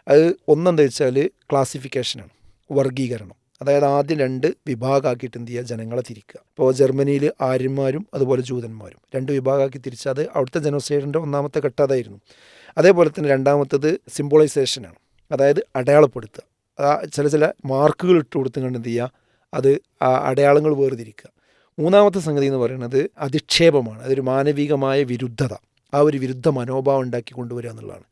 അത് ഒന്നെന്താ വെച്ചാൽ ക്ലാസിഫിക്കേഷനാണ്, വർഗീകരണം. അതായത് ആദ്യം 2 വിഭാഗമാക്കിയിട്ട് എന്ത് ചെയ്യുക, ജനങ്ങളെ തിരിക്കുക. ഇപ്പോൾ ജർമ്മനിയിൽ ആര്യന്മാരും അതുപോലെ ജൂതന്മാരും 2 വിഭാഗമാക്കി തിരിച്ച് അത് അവിടുത്തെ ജനോസൈഡിൻ്റെ ഒന്നാമത്തെ ഘട്ടം അതായിരുന്നു. അതേപോലെ തന്നെ രണ്ടാമത്തത് സിംബോളൈസേഷനാണ്, അതായത് അടയാളപ്പെടുത്തുക. ചില മാർക്കുകൾ ഇട്ട് കൊടുത്തുകൊണ്ട് എന്ത് ചെയ്യുക, അത് അടയാളങ്ങൾ വേർതിരിക്കുക. മൂന്നാമത്തെ സംഗതി എന്ന് പറയുന്നത് അധിക്ഷേപമാണ്. അതൊരു മാനവികമായ വിരുദ്ധത, ആ ഒരു വിരുദ്ധ മനോഭാവം ഉണ്ടാക്കി കൊണ്ടുവരിക എന്നുള്ളതാണ്.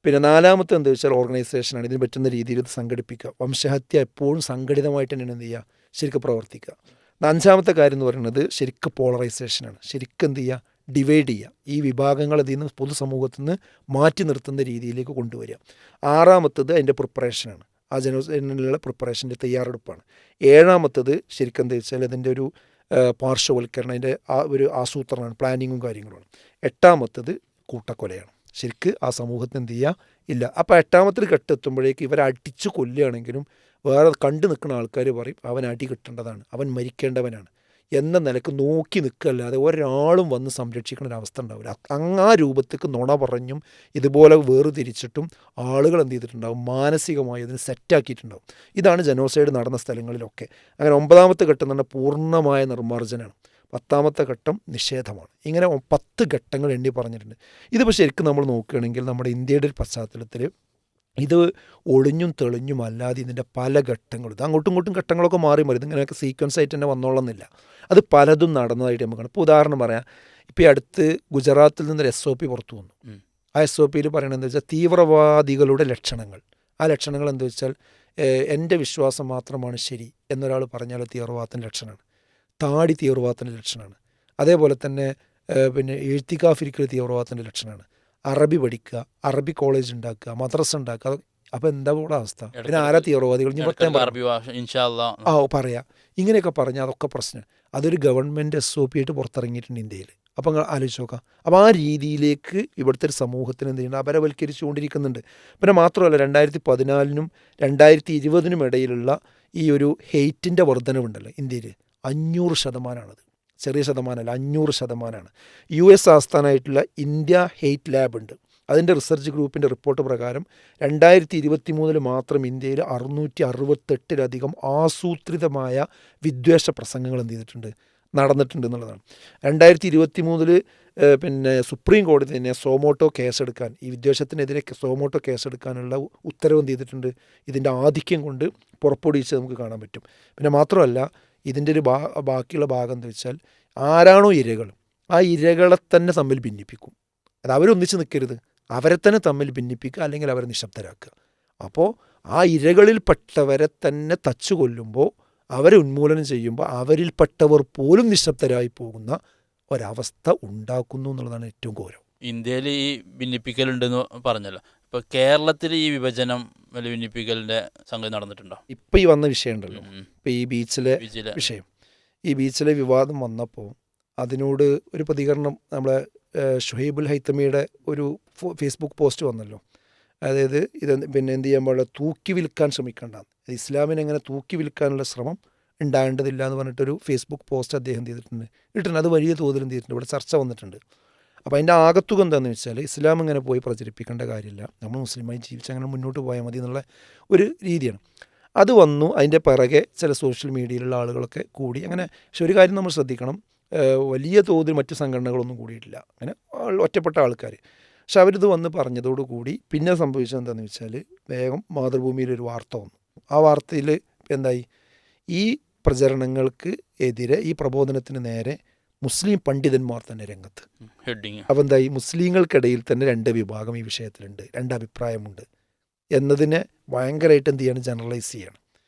പിന്നെ നാലാമത്തെ എന്താ വെച്ചാൽ ഓർഗനൈസേഷനാണ്. ഇതിന് പറ്റുന്ന രീതിയിൽ ഇത് സംഘടിപ്പിക്കുക. വംശഹത്യ എപ്പോഴും സംഘടിതമായിട്ട് തന്നെയാണ് എന്ത് ചെയ്യുക, ശരിക്കും പ്രവർത്തിക്കുക. 5ാമത്തെ കാര്യം എന്ന് പറയുന്നത് ശരിക്കും പോളറൈസേഷനാണ്. ശരിക്കും എന്ത് ചെയ്യുക, ഡിവൈഡ് ചെയ്യുക. ഈ വിഭാഗങ്ങൾ ഇതിൽ നിന്ന് പൊതുസമൂഹത്തിൽ നിന്ന് മാറ്റി നിർത്തുന്ന രീതിയിലേക്ക് കൊണ്ടുവരിക. 6ാമത്തത് അതിൻ്റെ പ്രിപ്പറേഷനാണ്, ആ ജനോസൈഡിനുള്ള പ്രിപ്പറേഷൻ്റെ തയ്യാറെടുപ്പാണ്. 7ാമത്തത് ശരിക്കും എന്താ വെച്ചാൽ അതിൻ്റെ ഒരു പാർശ്വവൽക്കരണം, അതിൻ്റെ ആ ഒരു ആസൂത്രണമാണ്, പ്ലാനിങ്ങും കാര്യങ്ങളുമാണ്. 8ാമത്തത് കൂട്ടക്കൊലയാണ്. ശരിക്ക് ആ സമൂഹത്തിന് എന്ത് ചെയ്യുക ഇല്ല. അപ്പോൾ 8ാമത്തെ ഘട്ടെത്തുമ്പോഴേക്ക് ഇവരെ അടിച്ചു കൊല്ലുകയാണെങ്കിലും വേറെ കണ്ടു നിൽക്കുന്ന ആൾക്കാർ പറയും അവൻ അടി കിട്ടേണ്ടതാണ്, അവൻ മരിക്കേണ്ടവനാണ് എന്ന നിലക്ക് നോക്കി നിൽക്കല്ലാതെ ഒരാളും വന്ന് സംരക്ഷിക്കുന്ന ഒരവസ്ഥ ഉണ്ടാവില്ല. ആ രൂപത്തേക്ക് നുണ പറഞ്ഞും ഇതുപോലെ വേർതിരിച്ചിട്ടും ആളുകൾ എന്ത് ചെയ്തിട്ടുണ്ടാവും, മാനസികമായി അതിന് സെറ്റാക്കിയിട്ടുണ്ടാവും. ഇതാണ് ജനോസൈഡ് നടന്ന സ്ഥലങ്ങളിലൊക്കെ. അങ്ങനെ 9ാമത്തെ ഘട്ടം എന്ന് പറഞ്ഞാൽ പൂർണ്ണമായ നിർമ്മാർജ്ജനമാണ്. 10ാമത്തെ ഘട്ടം നിഷേധമാണ്. ഇങ്ങനെ 10 ഘട്ടങ്ങൾ എണ്ണി പറഞ്ഞിട്ടുണ്ട്. ഇതിപ്പോൾ ശരിക്കും നമ്മൾ നോക്കുകയാണെങ്കിൽ നമ്മുടെ ഇന്ത്യയുടെ ഒരു പശ്ചാത്തലത്തിൽ ഇത് ഒളിഞ്ഞും തെളിഞ്ഞും അല്ലാതെ ഇതിൻ്റെ പല ഘട്ടങ്ങളും, ഇത് അങ്ങോട്ടും ഇങ്ങോട്ടും ഘട്ടങ്ങളൊക്കെ മാറി മാറി, ഇതിങ്ങനെയൊക്കെ സീക്വൻസ് ആയിട്ട് തന്നെ വന്നോളുന്നില്ല. അത് പലതും നടന്നതായിട്ട് നമുക്ക് കാണാം. ഇപ്പോൾ ഉദാഹരണം പറയാം, ഇപ്പോൾ ഈ അടുത്ത് ഗുജറാത്തിൽ നിന്നൊരു SOP പുറത്തു വന്നു. ആ SOPയിൽ പറയണത് എന്താ വെച്ചാൽ തീവ്രവാദികളുടെ ലക്ഷണങ്ങൾ. ആ ലക്ഷണങ്ങൾ എന്താ വെച്ചാൽ എൻ്റെ വിശ്വാസം മാത്രമാണ് ശരി എന്നൊരാൾ പറഞ്ഞാൽ തീവ്രവാദത്തിൻ്റെ ലക്ഷണമാണ്. താടി തീവ്രവാദത്തിൻ്റെ ലക്ഷണമാണ്. അതേപോലെ തന്നെ പിന്നെ എഴുത്തിക്കാഫിരിക്കൽ തീവ്രവാദത്തിൻ്റെ ലക്ഷണമാണ്. അറബി പഠിക്കുക, അറബി കോളേജ് ഉണ്ടാക്കുക, മദ്രസ ഉണ്ടാക്കുക. അപ്പോൾ എന്താ കൂടെ അവസ്ഥ? പിന്നെ ആരാ തീവ്രവാദികൾ? പറയാം. ഇങ്ങനെയൊക്കെ പറഞ്ഞാൽ അതൊക്കെ പ്രശ്നം. അതൊരു ഗവൺമെൻറ് SOP ആയിട്ട് പുറത്തിറങ്ങിയിട്ടുണ്ട് ഇന്ത്യയിൽ. അപ്പം നിങ്ങൾ ആലോചിച്ച് നോക്കാം. അപ്പോൾ ആ രീതിയിലേക്ക് ഇവിടുത്തെ ഒരു സമൂഹത്തിന് എന്ത് ചെയ്യുന്നത്? അപരവൽക്കരിച്ചുകൊണ്ടിരിക്കുന്നുണ്ട്. പിന്നെ മാത്രമല്ല 2014 2020 ഇടയിലുള്ള ഈ ഒരു ഹെയ്റ്റിൻ്റെ വർധനവുണ്ടല്ലോ ഇന്ത്യയിൽ 500%. ചെറിയ ശതമാനമല്ല, 500%. US ആസ്ഥാനമായിട്ടുള്ള ഇന്ത്യ ഹെയ്റ്റ് ലാബ് ഉണ്ട്. അതിൻ്റെ റിസർച്ച് ഗ്രൂപ്പിൻ്റെ റിപ്പോർട്ട് പ്രകാരം 2023 മാത്രം ഇന്ത്യയിൽ 668 ആസൂത്രിതമായ വിദ്വേഷ പ്രസംഗങ്ങൾ എന്ത് ചെയ്തിട്ടുണ്ട്? നടന്നിട്ടുണ്ട് എന്നുള്ളതാണ്. 2023 പിന്നെ സുപ്രീം കോടതി തന്നെ സോമോട്ടോ കേസെടുക്കാൻ, ഈ വിദ്വേഷത്തിനെതിരെ സോമോട്ടോ കേസെടുക്കാനുള്ള ഉത്തരവ് എന്ത് ചെയ്തിട്ടുണ്ട്? ഇതിൻ്റെ ആധിക്യം കൊണ്ട് പുറപ്പെടുവിച്ച് നമുക്ക് കാണാൻ പറ്റും. പിന്നെ മാത്രമല്ല ഇതിൻ്റെ ഒരു ബാക്കിയുള്ള ഭാഗം എന്താ വെച്ചാൽ, ആരാണോ ഇരകൾ, ആ ഇരകളെ തന്നെ തമ്മിൽ ഭിന്നിപ്പിക്കും. അത് അവരൊന്നിച്ച് നിൽക്കരുത്, അവരെ തന്നെ തമ്മിൽ ഭിന്നിപ്പിക്കുക, അല്ലെങ്കിൽ അവരെ നിശബ്ദരാക്കുക. അപ്പോൾ ആ ഇരകളിൽപ്പെട്ടവരെ തന്നെ തച്ചു കൊല്ലുമ്പോൾ, അവരെ ഉന്മൂലനം ചെയ്യുമ്പോൾ അവരിൽപ്പെട്ടവർ പോലും നിശബ്ദരായി പോകുന്ന ഒരവസ്ഥ ഉണ്ടാക്കുന്നു എന്നുള്ളതാണ് ഏറ്റവും ഗൗരവം.
ഇന്ത്യയിൽ ഈ ഭിന്നിപ്പിക്കലുണ്ടെന്ന് പറഞ്ഞല്ലോ. ഇപ്പോൾ കേരളത്തിൽ ഈ വിഭജനം ഭിന്നിപ്പിക്കലിൻ്റെ സംഗതി നടന്നിട്ടുണ്ടോ?
ഇപ്പോൾ ഈ വന്ന വിഷയം ഉണ്ടല്ലോ, ഇപ്പോൾ ഈ ബീച്ചിലെ വിഷയം, ഈ ബീച്ചിലെ വിവാദം വന്നപ്പോൾ അതിനോട് ഒരു പ്രതികരണം നമ്മളെ ഷുഹൈബുൽ ഹൈത്തമിയുടെ ഒരു ഫേസ്ബുക്ക് പോസ്റ്റ് വന്നല്ലോ. അതായത് ഇത് പിന്നെ എന്ത് ചെയ്യാൻ പാടില്ല, തൂക്കി വിൽക്കാൻ ശ്രമിക്കേണ്ട, ഇസ്ലാമിനെ എങ്ങനെ തൂക്കി വിൽക്കാനുള്ള ശ്രമം ഉണ്ടാകേണ്ടതില്ല എന്ന് പറഞ്ഞിട്ടൊരു ഫേസ്ബുക്ക് പോസ്റ്റ് അദ്ദേഹം ഇട്ടിട്ടുണ്ട്. അത് വലിയ തോതിൽ എന്ത് ചെയ്തിട്ടുണ്ട്, ഇവിടെ ചർച്ച വന്നിട്ടുണ്ട്. അപ്പോൾ അതിൻ്റെ ആകത്തുക എന്താണെന്ന് വെച്ചാൽ, ഇസ്ലാം ഇങ്ങനെ പോയി പ്രചരിപ്പിക്കേണ്ട കാര്യമില്ല, നമ്മൾ മുസ്ലിമായി ജീവിച്ച് അങ്ങനെ മുന്നോട്ട് പോയാൽ മതി എന്നുള്ള ഒരു രീതിയാണ്. അത് വന്നു. അതിൻ്റെ പിറകെ ചില സോഷ്യൽ മീഡിയയിലുള്ള ആളുകളൊക്കെ കൂടി അങ്ങനെ. പക്ഷെ ഒരു കാര്യം നമ്മൾ ശ്രദ്ധിക്കണം, വലിയ തോതിൽ മറ്റു സംഘടനകളൊന്നും കൂടിയിട്ടില്ല, അങ്ങനെ ഒറ്റപ്പെട്ട ആൾക്കാർ. പക്ഷെ അവരിത് വന്ന് പറഞ്ഞതോടുകൂടി പിന്നെ സംഭവിച്ചത് എന്താണെന്ന് വെച്ചാൽ, വേഗം മാതൃഭൂമിയിലൊരു വാർത്ത വന്നു. ആ വാർത്തയിൽ എന്തായി, ഈ പ്രചരണങ്ങൾക്ക് എതിരെ, ഈ പ്രബോധനത്തിന് നേരെ മുസ്ലിം പണ്ഡിതന്മാർ തന്നെ രംഗത്ത്. അപ്പോൾ എന്തായി, മുസ്ലിങ്ങൾക്കിടയിൽ തന്നെ 2 വിഭാഗം ഈ വിഷയത്തിലുണ്ട്, 2 അഭിപ്രായമുണ്ട് എന്നതിനെ ഭയങ്കരമായിട്ട് എന്ത് ചെയ്യണം, ജനറലൈസ് ചെയ്യണം.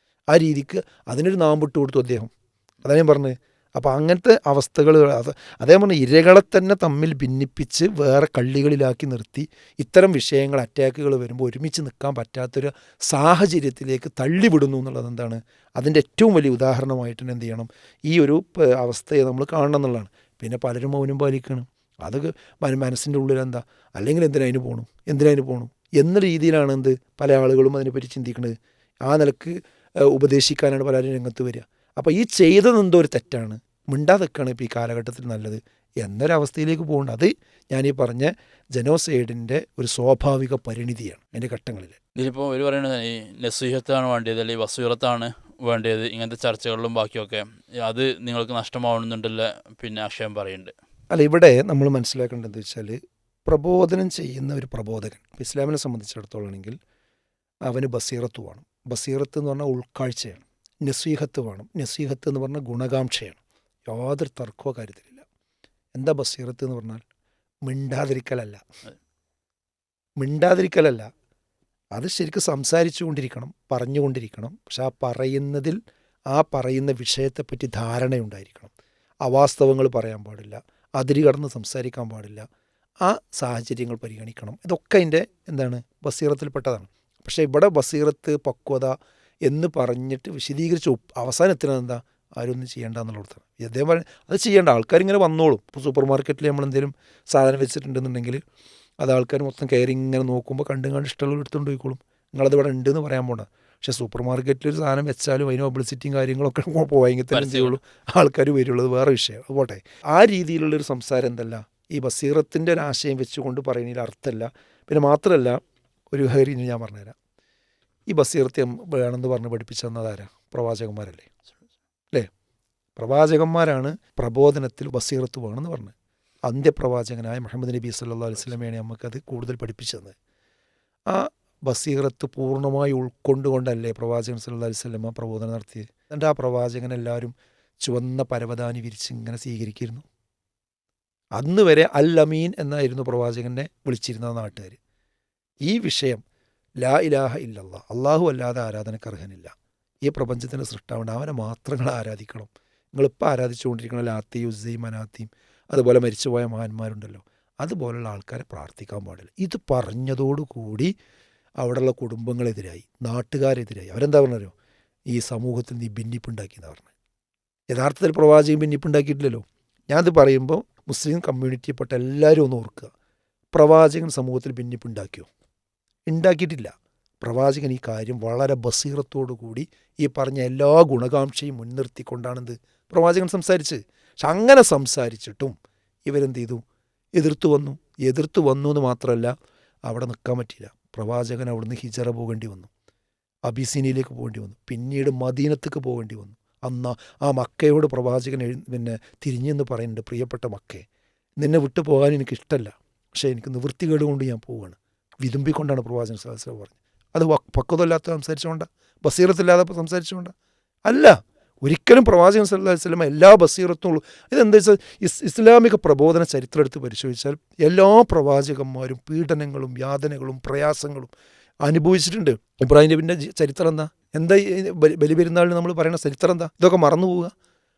ആ രീതിക്ക് അതിനൊരു നാമ്പിട്ട് കൊടുത്തു അദ്ദേഹം. അതാണ് ഞാൻ പറഞ്ഞത്. അപ്പോൾ അങ്ങനത്തെ അവസ്ഥകൾ, അദ്ദേഹം പറഞ്ഞ ഇരകളെ തന്നെ തമ്മിൽ ഭിന്നിപ്പിച്ച് വേറെ കള്ളികളിലാക്കി നിർത്തി ഇത്തരം വിഷയങ്ങൾ, അറ്റാക്കുകൾ വരുമ്പോൾ ഒരുമിച്ച് നിൽക്കാൻ പറ്റാത്തൊരു സാഹചര്യത്തിലേക്ക് തള്ളിവിടുന്നു എന്നുള്ളത് എന്താണ്, അതിൻ്റെ ഏറ്റവും വലിയ ഉദാഹരണമായിട്ട് എന്ത് ചെയ്യണം, ഈ ഒരു അവസ്ഥയെ നമ്മൾ കാണണം എന്നുള്ളതാണ്. പിന്നെ പലരും മൗനം പാലിക്കണം. അത് മനസ്സിൻ്റെ ഉള്ളിൽ എന്താ, അല്ലെങ്കിൽ എന്തിനതിന് പോകണം എന്ന രീതിയിലാണ് എന്ത് പല ആളുകളും അതിനെപ്പറ്റി ചിന്തിക്കുന്നത്. ആ നിലക്ക് ഉപദേശിക്കാനാണ് പലരും രംഗത്ത് വരിക. അപ്പോൾ ഈ ചെയ്തതെന്തോ ഒരു തെറ്റാണ്, മിണ്ടാതെക്കാണ് ഇപ്പോൾ ഈ കാലഘട്ടത്തിൽ നല്ലത് എന്നൊരവസ്ഥയിലേക്ക് പോകേണ്ട. അത് ഞാനീ പറഞ്ഞ ജനോസൈഡിൻ്റെ ഒരു സ്വാഭാവിക പരിണിതിയാണ് അതിൻ്റെ ഘട്ടങ്ങളിൽ.
ഇതിലിപ്പോൾ ഒരു പറയുന്നത് ഈ നസീഹത്താണ് വേണ്ടത്, അല്ലെങ്കിൽ വസീറത്താണ് വേണ്ടത്, ഇങ്ങനത്തെ ചർച്ചകളിലും ബാക്കിയൊക്കെ അത് നിങ്ങൾക്ക് നഷ്ടമാവുന്നുണ്ടല്ലോ പിന്നെ ആക്ഷേപം പറയുന്നുണ്ട്.
അല്ല, ഇവിടെ നമ്മൾ മനസ്സിലാക്കേണ്ടത് വെച്ചാൽ, പ്രബോധനം ചെയ്യുന്ന ഒരു പ്രബോധകൻ, ഇസ്ലാമിനെ സംബന്ധിച്ചിടത്തോളം ആണെങ്കിൽ അവന് ബസീറത്ത് വേണം. ബസീറത്ത് എന്ന് പറഞ്ഞാൽ ഉൾക്കാഴ്ചയാണ്. നസീഹത്ത് വേണം. നസീഹത്ത് എന്ന് പറഞ്ഞാൽ ഗുണകാംക്ഷയാണ്. യാതൊരു തർക്കമോ കാര്യത്തിലില്ല. എന്താ ബസീറത്ത് എന്ന് പറഞ്ഞാൽ? മിണ്ടാതിരിക്കലല്ല. അത് ശരിക്കും സംസാരിച്ചു കൊണ്ടിരിക്കണം, പറഞ്ഞുകൊണ്ടിരിക്കണം. പക്ഷെ ആ പറയുന്നതിൽ, ആ പറയുന്ന വിഷയത്തെപ്പറ്റി ധാരണയുണ്ടായിരിക്കണം. അവാസ്തവങ്ങൾ പറയാൻ പാടില്ല, അതിര് കടന്ന് സംസാരിക്കാൻ പാടില്ല, ആ സാഹചര്യങ്ങൾ പരിഗണിക്കണം. ഇതൊക്കെ അതിൻ്റെ എന്താണ്, ബസീറത്തിൽപ്പെട്ടതാണ്. പക്ഷേ ഇവിടെ ബസീറത്ത്, പക്വത എന്ന് പറഞ്ഞിട്ട് വിശദീകരിച്ച് അവസാനത്തിനാണ് എന്താ, ആരൊന്നും ചെയ്യേണ്ട എന്നുള്ളതാണ്. ഇദ്ദേഹം അത് ചെയ്യേണ്ട ആൾക്കാരിങ്ങനെ വന്നോളും. ഇപ്പോൾ സൂപ്പർ മാർക്കറ്റിൽ നമ്മളെന്തെങ്കിലും സാധനം വെച്ചിട്ടുണ്ടെന്നുണ്ടെങ്കിൽ അത് ആൾക്കാർ മൊത്തം കയറി ഇങ്ങനെ നോക്കുമ്പോൾ കണ്ട് ഇഷ്ടമുള്ള എടുത്തുകൊണ്ട് പോയിക്കോളും. നിങ്ങളത് ഇവിടെ ഉണ്ടെന്ന് പറയാൻ പോകണ്ട. പക്ഷേ സൂപ്പർ മാർക്കറ്റിൽ ഒരു സാധനം വെച്ചാലും അതിന് പബ്ലിസിറ്റിയും കാര്യങ്ങളൊക്കെ പോയെങ്കിൽ തന്നെ ചെയ്യുള്ളൂ, ആൾക്കാർ വരുള്ളത് വേറെ വിഷയം. അത് പോട്ടെ. ആ രീതിയിലുള്ളൊരു സംസാരം എന്തല്ല, ഈ ബസീറത്തിൻ്റെ ഒരു ആശയം വെച്ചുകൊണ്ട് പറയുന്നതിൽ അർത്ഥമല്ല. പിന്നെ മാത്രമല്ല, ഒരു കാര്യം ഞാൻ പറഞ്ഞുതരാം. ഈ ബസീറത്തെ വേണമെന്ന് പറഞ്ഞ് പഠിപ്പിച്ചു തന്നതാരാ? പ്രവാചകന്മാരല്ലേ അല്ലേ? പ്രവാചകന്മാരാണ് പ്രബോധനത്തിൽ ബസീറത്ത് വേണമെന്ന് പറഞ്ഞത്. അന്ത്യപ്രവാചകനായ മുഹമ്മദ് നബി സല്ലല്ലാഹു അലൈഹി വസല്ലമയാണ് നമുക്കത് കൂടുതൽ പഠിപ്പിച്ചു തന്നത്. ആ ബസീറത്ത് പൂർണ്ണമായി ഉൾക്കൊണ്ടുകൊണ്ടല്ലേ പ്രവാചകൻ സല്ലല്ലാഹു അലൈഹി വസല്ലമ പ്രബോധനം നടത്തിയത്. എന്നിട്ട് ആ പ്രവാചകൻ എല്ലാവരും ചുവന്ന പരവതാനി വിരിച്ച് ഇങ്ങനെ സ്വീകരിക്കുന്നു. അന്ന് വരെ അൽ അമീൻ എന്നായിരുന്നു പ്രവാചകനെ വിളിച്ചിരുന്ന നാട്ടുകാർ. ഈ വിഷയം ലാ ഇലാഹ ഇല്ലല്ലാ, അള്ളാഹു അല്ലാതെ ആരാധനക്ക് അർഹനില്ല, ഈ പ്രപഞ്ചത്തിൻ്റെ സൃഷ്ടാവുണ്ട്, അവനെ മാത്രം നിങ്ങൾ ആരാധിക്കണം. നിങ്ങളിപ്പോൾ ആരാധിച്ചുകൊണ്ടിരിക്കുന്ന ലാത്തി ഉസ്സി മനാത്തിയും അതുപോലെ മരിച്ചുപോയ മഹാന്മാരുണ്ടല്ലോ, അതുപോലുള്ള ആൾക്കാരെ പ്രാർത്ഥിക്കാൻ പാടില്ല. ഇത് പറഞ്ഞതോടുകൂടി അവിടെയുള്ള കുടുംബങ്ങളെതിരായി, നാട്ടുകാരെതിരായി. അവരെന്താ പറഞ്ഞല്ലോ, ഈ സമൂഹത്തിൽ നീ ഭിന്നിപ്പുണ്ടാക്കിയെന്ന് പറഞ്ഞു. യഥാർത്ഥത്തിൽ പ്രവാചകൻ ഭിന്നിപ്പുണ്ടാക്കിയിട്ടില്ലല്ലോ. ഞാനത് പറയുമ്പോൾ മുസ്ലിം കമ്മ്യൂണിറ്റിയിൽപ്പെട്ട എല്ലാവരും ഒന്ന് ഓർക്കുക, പ്രവാചകൻ സമൂഹത്തിൽ ഭിന്നിപ്പുണ്ടാക്കിയോ? ഉണ്ടാക്കിയിട്ടില്ല. പ്രവാചകൻ ഈ കാര്യം വളരെ ബസീറത്തോടു കൂടി ഈ പറഞ്ഞ എല്ലാ ഗുണകാംക്ഷയും മുൻനിർത്തിക്കൊണ്ടാണെന്ത് പ്രവാചകൻ സംസാരിച്ച്. പക്ഷെ അങ്ങനെ സംസാരിച്ചിട്ടും ഇവരെന്ത് ചെയ്തു? എതിർത്തു വന്നു എന്ന് മാത്രമല്ല, അവിടെ നിൽക്കാൻ പറ്റിയില്ല. പ്രവാചകൻ അവിടുന്ന് ഹിജറ പോകേണ്ടി വന്നു, അബിസീനിയിലേക്ക് പോകേണ്ടി വന്നു, പിന്നീട് മദീനത്തേക്ക് പോകേണ്ടി വന്നു. അന്ന് ആ മക്കയോട് പ്രവാചകൻ തിരിഞ്ഞെന്ന് പറയുന്നുണ്ട്, പ്രിയപ്പെട്ട മക്കയെ, നിന്നെ വിട്ടു പോകാൻ എനിക്കിഷ്ടമല്ല, പക്ഷേ എനിക്ക് നിവൃത്തികേട് കൊണ്ട് ഞാൻ പോവുകയാണ്. വിതുമ്പിക്കൊണ്ടാണ് പ്രവാചകൻ സ്വല്ലല്ലാഹു അലൈഹി വസല്ലം പറഞ്ഞത്. അത് പക്വതയില്ലാത്ത സംസാരിച്ചുകൊണ്ടാ, ബസീറത്തില്ലാതെ സംസാരിച്ചുകൊണ്ടാ അല്ല. ഒരിക്കലും പ്രവാചകൻ സ്വല്ലല്ലാഹു അലൈഹി വസല്ലം എല്ലാ ബസീറത്തും ഉള്ളൂ. ഇതെന്താ വെച്ചാൽ ഇസ്ലാമിക പ്രബോധന ചരിത്രം എടുത്ത് പരിശോധിച്ചാൽ എല്ലാ പ്രവാചകന്മാരും പീഡനങ്ങളും യാതനകളും പ്രയാസങ്ങളും അനുഭവിച്ചിട്ടുണ്ട്. ഇബ്രാഹിം നബിൻ്റെ ചരിത്രം എന്താ ബലിപെരുന്നാളിന് നമ്മൾ പറയുന്ന ചരിത്രം എന്താ? ഇതൊക്കെ മറന്നു പോവുക.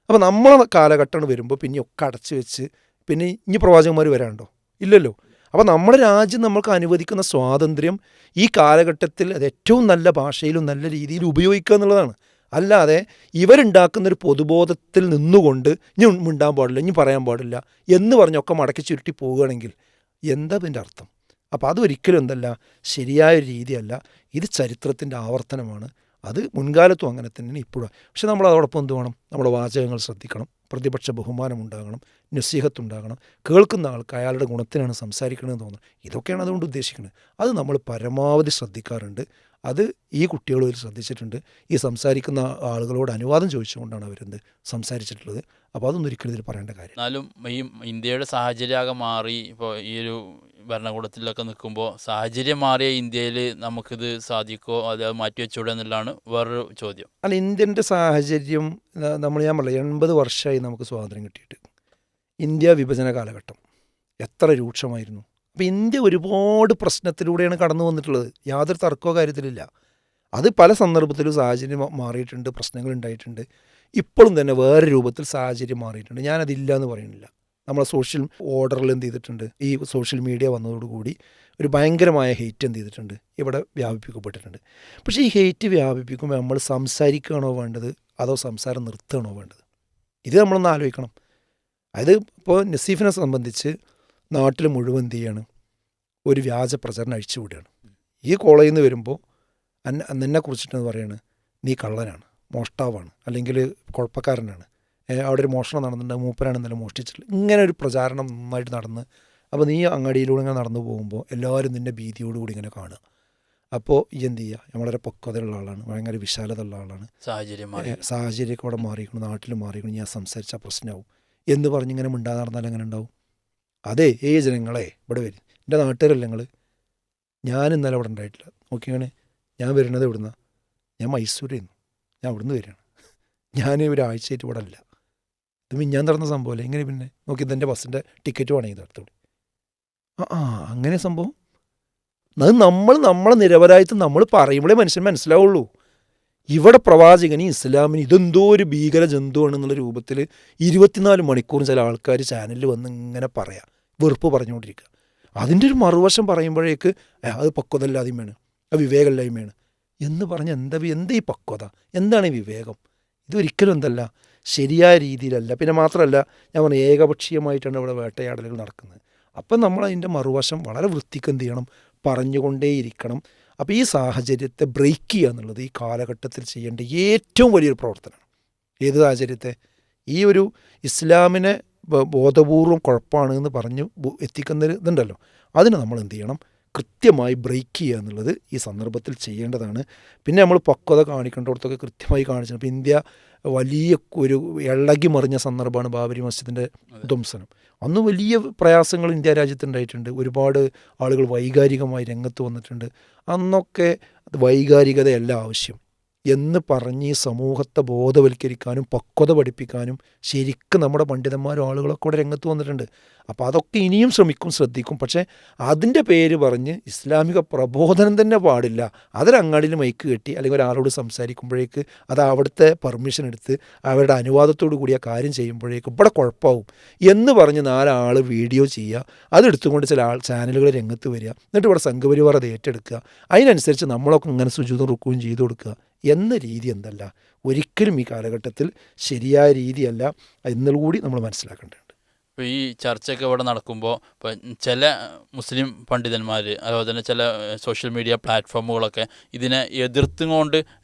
അപ്പോൾ നമ്മളെ കാലഘട്ടം വരുമ്പോൾ പിന്നെ ഒക്കെ അടച്ചു വെച്ച് പിന്നെ ഇനി പ്രവാചകന്മാർ വരാനുണ്ടോ? ഇല്ലല്ലോ. അപ്പോൾ നമ്മുടെ രാജ്യം നമ്മൾക്ക് അനുവദിക്കുന്ന സ്വാതന്ത്ര്യം ഈ കാലഘട്ടത്തിൽ അത് ഏറ്റവും നല്ല ഭാഷയിലും നല്ല രീതിയിൽ ഉപയോഗിക്കുക എന്നുള്ളതാണ്. അല്ലാതെ ഇവരുണ്ടാക്കുന്നൊരു പൊതുബോധത്തിൽ നിന്നുകൊണ്ട് ഇനി മിണ്ടാൻ പാടില്ല, ഇനി പറയാൻ പാടില്ല എന്ന് പറഞ്ഞൊക്കെ മടക്കി ചുരുട്ടി പോവുകയാണെങ്കിൽ എന്താ ഇതിൻ്റെ അർത്ഥം? അപ്പോൾ അതൊരിക്കലും എന്തല്ല, ശരിയായ രീതിയല്ല. ഇത് ചരിത്രത്തിൻ്റെ ആവർത്തനമാണ്. അത് മുൻകാലത്തും അങ്ങനെ തന്നെയാണ് ഇപ്പോഴും. പക്ഷെ നമ്മൾ അതോടൊപ്പം എന്ത് വേണം? നമ്മുടെ വാചകങ്ങൾ ശ്രദ്ധിക്കണം, പ്രതിപക്ഷ ബഹുമാനം ഉണ്ടാകണം, നസീഹത്തുണ്ടാകണം, കേൾക്കുന്ന ആൾക്ക് അയാളുടെ ഗുണത്തിനാണ് സംസാരിക്കണമെന്ന് തോന്നുന്നത്. ഇതൊക്കെയാണ് അതുകൊണ്ട് ഉദ്ദേശിക്കുന്നത്. അത് നമ്മൾ പരമാവധി ശ്രദ്ധിക്കാറുണ്ട്. അത് ഈ കുട്ടികളും ശ്രദ്ധിച്ചിട്ടുണ്ട്. ഈ സംസാരിക്കുന്ന ആളുകളോട് അനുവാദം ചോദിച്ചുകൊണ്ടാണ് അവരെന്ത് സംസാരിച്ചിട്ടുള്ളത്. അപ്പോൾ അതൊന്നും ഒരിക്കലും ഇതിൽ പറയേണ്ട കാര്യം.
എന്നാലും ഈ ഇന്ത്യയുടെ സാഹചര്യമൊക്കെ മാറി, ഇപ്പോൾ ഈ ഒരു ഭരണകൂടത്തിലൊക്കെ നിൽക്കുമ്പോൾ സാഹചര്യം മാറിയ ഇന്ത്യയിൽ നമുക്കിത് സാധിക്കുമോ, അത് മാറ്റി വെച്ചുകൂടെ എന്നുള്ളതാണ് വേറൊരു ചോദ്യം.
അല്ല, ഇന്ത്യൻ്റെ സാഹചര്യം ഞാൻ പറയാം, 80 വർഷമായി നമുക്ക് സ്വാതന്ത്ര്യം കിട്ടിയിട്ട്. ഇന്ത്യ വിഭജന കാലഘട്ടം എത്ര രൂക്ഷമായിരുന്നു. അപ്പോൾ ഇന്ത്യ ഒരുപാട് പ്രശ്നത്തിലൂടെയാണ് കടന്നു വന്നിട്ടുള്ളത്, യാതൊരു തർക്കമോ കാര്യത്തിലില്ല. അത് പല സന്ദർഭത്തിലും സാഹചര്യം മാറിയിട്ടുണ്ട്, പ്രശ്നങ്ങൾ ഉണ്ടായിട്ടുണ്ട്. ഇപ്പോഴും തന്നെ വേറെ രൂപത്തിൽ സാഹചര്യം മാറിയിട്ടുണ്ട്. ഞാനതില്ല എന്ന് പറയുന്നില്ല. നമ്മളെ സോഷ്യൽ ഓർഡറിൽ എന്ത് ചെയ്തിട്ടുണ്ട്, ഈ സോഷ്യൽ മീഡിയ വന്നതോടുകൂടി ഒരു ഭയങ്കരമായ ഹെയ്റ്റ് എന്ത് ചെയ്തിട്ടുണ്ട്, ഇവിടെ വ്യാപിപ്പിക്കപ്പെട്ടിട്ടുണ്ട്. പക്ഷേ ഈ ഹെയ്റ്റ് വ്യാപിപ്പിക്കുമ്പോൾ നമ്മൾ സംസാരിക്കുകയാണോ വേണ്ടത്, അതോ സംസാരം നിർത്തുകയാണോ വേണ്ടത്? ഇത് നമ്മളൊന്ന് ആലോചിക്കണം. അതായത് ഇപ്പോൾ നസീഫിനെ സംബന്ധിച്ച് നാട്ടിൽ മുഴുവൻ എന്ത് ചെയ്യാണ്, ഒരു വ്യാജ പ്രചരണം അഴിച്ചുവിടുകയാണ്. ഈ കോളേജിൽ നിന്ന് വരുമ്പോൾ നിന്നെ കുറിച്ചിട്ടെന്ന് പറയാണ്, നീ കള്ളനാണ്, മോഷ്ടാവാണ്, അല്ലെങ്കിൽ കുഴപ്പക്കാരനാണ്, അവിടെ ഒരു മോഷണം നടന്നിട്ടുണ്ട്, മൂപ്പരാണെന്നല്ല മോഷ്ടിച്ചിട്ടില്ല. ഇങ്ങനെ ഒരു പ്രചാരണം നന്നായിട്ട് നടന്ന്, അപ്പോൾ നീ അങ്ങാടിയിലൂടെ ഇങ്ങനെ നടന്നു പോകുമ്പോൾ എല്ലാവരും നിന്നെ ഭീതിയോടുകൂടി ഇങ്ങനെ കാണുക. അപ്പോൾ ഈ എന്ത് ചെയ്യുക, വളരെ പക്വതയുള്ള ആളാണ്, ഭയങ്കര വിശാലത ഉള്ള ആളാണ്, സാഹചര്യമൊക്കെ അവിടെ മാറിയിരിക്കണം, നാട്ടിൽ മാറിയിരിക്കണം, ഞാൻ സംസാരിച്ചാൽ പ്രശ്നമാവും എന്ന് പറഞ്ഞിങ്ങനെ മിണ്ടാതെ നടന്നാൽ എങ്ങനെ ഉണ്ടാവും? അതെ, ജനങ്ങളെ ഇവിടെ വരും, എൻ്റെ നാട്ടുകാരല്ല നിങ്ങൾ. ഞാൻ ഇന്നലെ അവിടെ ഉണ്ടായിട്ടില്ല. നോക്കിയാണ് ഞാൻ വരുന്നത് എവിടുന്നാ? ഞാൻ മൈസൂരിൽ നിന്ന്, ഞാൻ അവിടുന്ന് വരികയാണ്. ഞാൻ ഒരാഴ്ചയായിട്ട് ഇവിടെ അല്ല. ഇത് മിഞ്ഞാൻ നടന്ന സംഭവമല്ലേ. എങ്ങനെ പിന്നെ നോക്കി, ഇതെൻ്റെ ബസ്സിൻ്റെ ടിക്കറ്റ് വേണമെങ്കിൽ അടുത്തോടെ. അങ്ങനെ സംഭവം. അത് നമ്മളെ നിരപരാധിത്വം നമ്മൾ പറയുമ്പോഴേ മനുഷ്യൻ മനസ്സിലാവുള്ളൂ. ഇവിടെ പ്രവാചകന് ഇസ്ലാമിന് ഇതെന്തോ ഒരു ഭീകര ജന്തുവാണെന്നുള്ള രൂപത്തിൽ 24 മണിക്കൂറും ചില ആൾക്കാർ ചാനലിൽ വന്ന് ഇങ്ങനെ പറയാം, വെറുപ്പ് പറഞ്ഞുകൊണ്ടിരിക്കുക. അതിൻ്റെ ഒരു മറുവശം പറയുമ്പോഴേക്ക് അത് പക്വതയില്ലായ്മയാണ്, അത് വിവേകമില്ലായ്മയാണ് എന്ന് പറഞ്ഞാൽ എന്താ ഈ പക്വത, എന്താണ് ഈ വിവേകം? ഇതൊരിക്കലും എന്തല്ല, ശരിയായ രീതിയിലല്ല. പിന്നെ മാത്രമല്ല, ഞാൻ പറഞ്ഞു ഏകപക്ഷീയമായിട്ടാണ് ഇവിടെ വേട്ടയാടലുകൾ നടക്കുന്നത്. അപ്പം നമ്മൾ അതിൻ്റെ മറുവശം വളരെ വൃത്തിക്ക് എന്ത് ചെയ്യണം, പറഞ്ഞുകൊണ്ടേയിരിക്കണം. അപ്പോൾ ഈ സാഹചര്യത്തെ ബ്രേക്ക് ചെയ്യുക എന്നുള്ളത് ഈ കാലഘട്ടത്തിൽ ചെയ്യേണ്ട ഏറ്റവും വലിയൊരു പ്രവർത്തനമാണ്. ഏത് സാഹചര്യത്തെ? ഈ ഒരു ഇസ്ലാമിനെ ബോധപൂർവം കുഴപ്പമാണ് എന്ന് പറഞ്ഞു എത്തിക്കുന്ന ഇതുണ്ടല്ലോ, അതിന് നമ്മൾ എന്ത് ചെയ്യണം, കൃത്യമായി ബ്രേക്ക് ചെയ്യുക എന്നുള്ളത് ഈ സന്ദർഭത്തിൽ ചെയ്യേണ്ടതാണ്. പിന്നെ നമ്മൾ പക്വത കാണിക്കേണ്ടടത്തൊക്കെ കൃത്യമായി കാണിച്ചു. ഇപ്പോൾ ഇന്ത്യ വലിയ ഒരു ഇളകി മറിഞ്ഞ സന്ദർഭമാണ് ബാബരി മസ്ജിദിൻ്റെ ധ്വംസനം. അന്ന് വലിയ പ്രയാസങ്ങൾ ഇന്ത്യ രാജ്യത്തുണ്ടായിട്ടുണ്ട്. ഒരുപാട് ആളുകൾ വൈകാരികമായി രംഗത്ത് വന്നിട്ടുണ്ട്. അന്നൊക്കെ വൈകാരികതയല്ല ആവശ്യം, എന്ന് പറഞ്ഞ് ഈ സമൂഹത്തെ ബോധവൽക്കരിക്കാനും പക്വത പഠിപ്പിക്കാനും ശരിക്കും നമ്മുടെ പണ്ഡിതന്മാരും ആളുകളൊക്കെ ഇവിടെ രംഗത്ത് വന്നിട്ടുണ്ട്. അപ്പോൾ അതൊക്കെ ഇനിയും ശ്രദ്ധിക്കും. പക്ഷേ അതിൻ്റെ പേര് പറഞ്ഞ് ഇസ്ലാമിക പ്രബോധനം തന്നെ പാടില്ല. അതൊരങ്ങാടിയിൽ മൈക്ക് കെട്ടി അല്ലെങ്കിൽ ഒരാളോട് സംസാരിക്കുമ്പോഴേക്ക് അത് അവിടുത്തെ പെർമിഷൻ എടുത്ത് അവരുടെ അനുവാദത്തോടു കൂടി ആ കാര്യം ചെയ്യുമ്പോഴേക്ക് ഇവിടെ കുഴപ്പമാവും എന്ന് പറഞ്ഞ് 4 ആൾ വീഡിയോ ചെയ്യുക, അതെടുത്തുകൊണ്ട് ചില ചാനലുകൾ രംഗത്ത് വരിക, എന്നിട്ട് ഇവിടെ സംഘപരിവാർ അത് ഏറ്റെടുക്കുക, അതിനനുസരിച്ച് നമ്മളൊക്കെ ഇങ്ങനെ സുജൂദും റുക്കുവും ചെയ്തു കൊടുക്കുക എന്ന രീതി എന്തല്ല, ഒരിക്കലും ഈ കാലഘട്ടത്തിൽ ശരിയായ രീതിയല്ല എന്നുകൂടി നമ്മൾ മനസ്സിലാക്കേണ്ടതുണ്ട്.
ഇപ്പോൾ ഈ ചർച്ചയൊക്കെ ഇവിടെ നടക്കുമ്പോൾ ഇപ്പോൾ ചില മുസ്ലിം പണ്ഡിതന്മാർ അതുപോലെ തന്നെ ചില സോഷ്യൽ മീഡിയ പ്ലാറ്റ്ഫോമുകളൊക്കെ ഇതിനെ എതിർത്തുകൊണ്ട്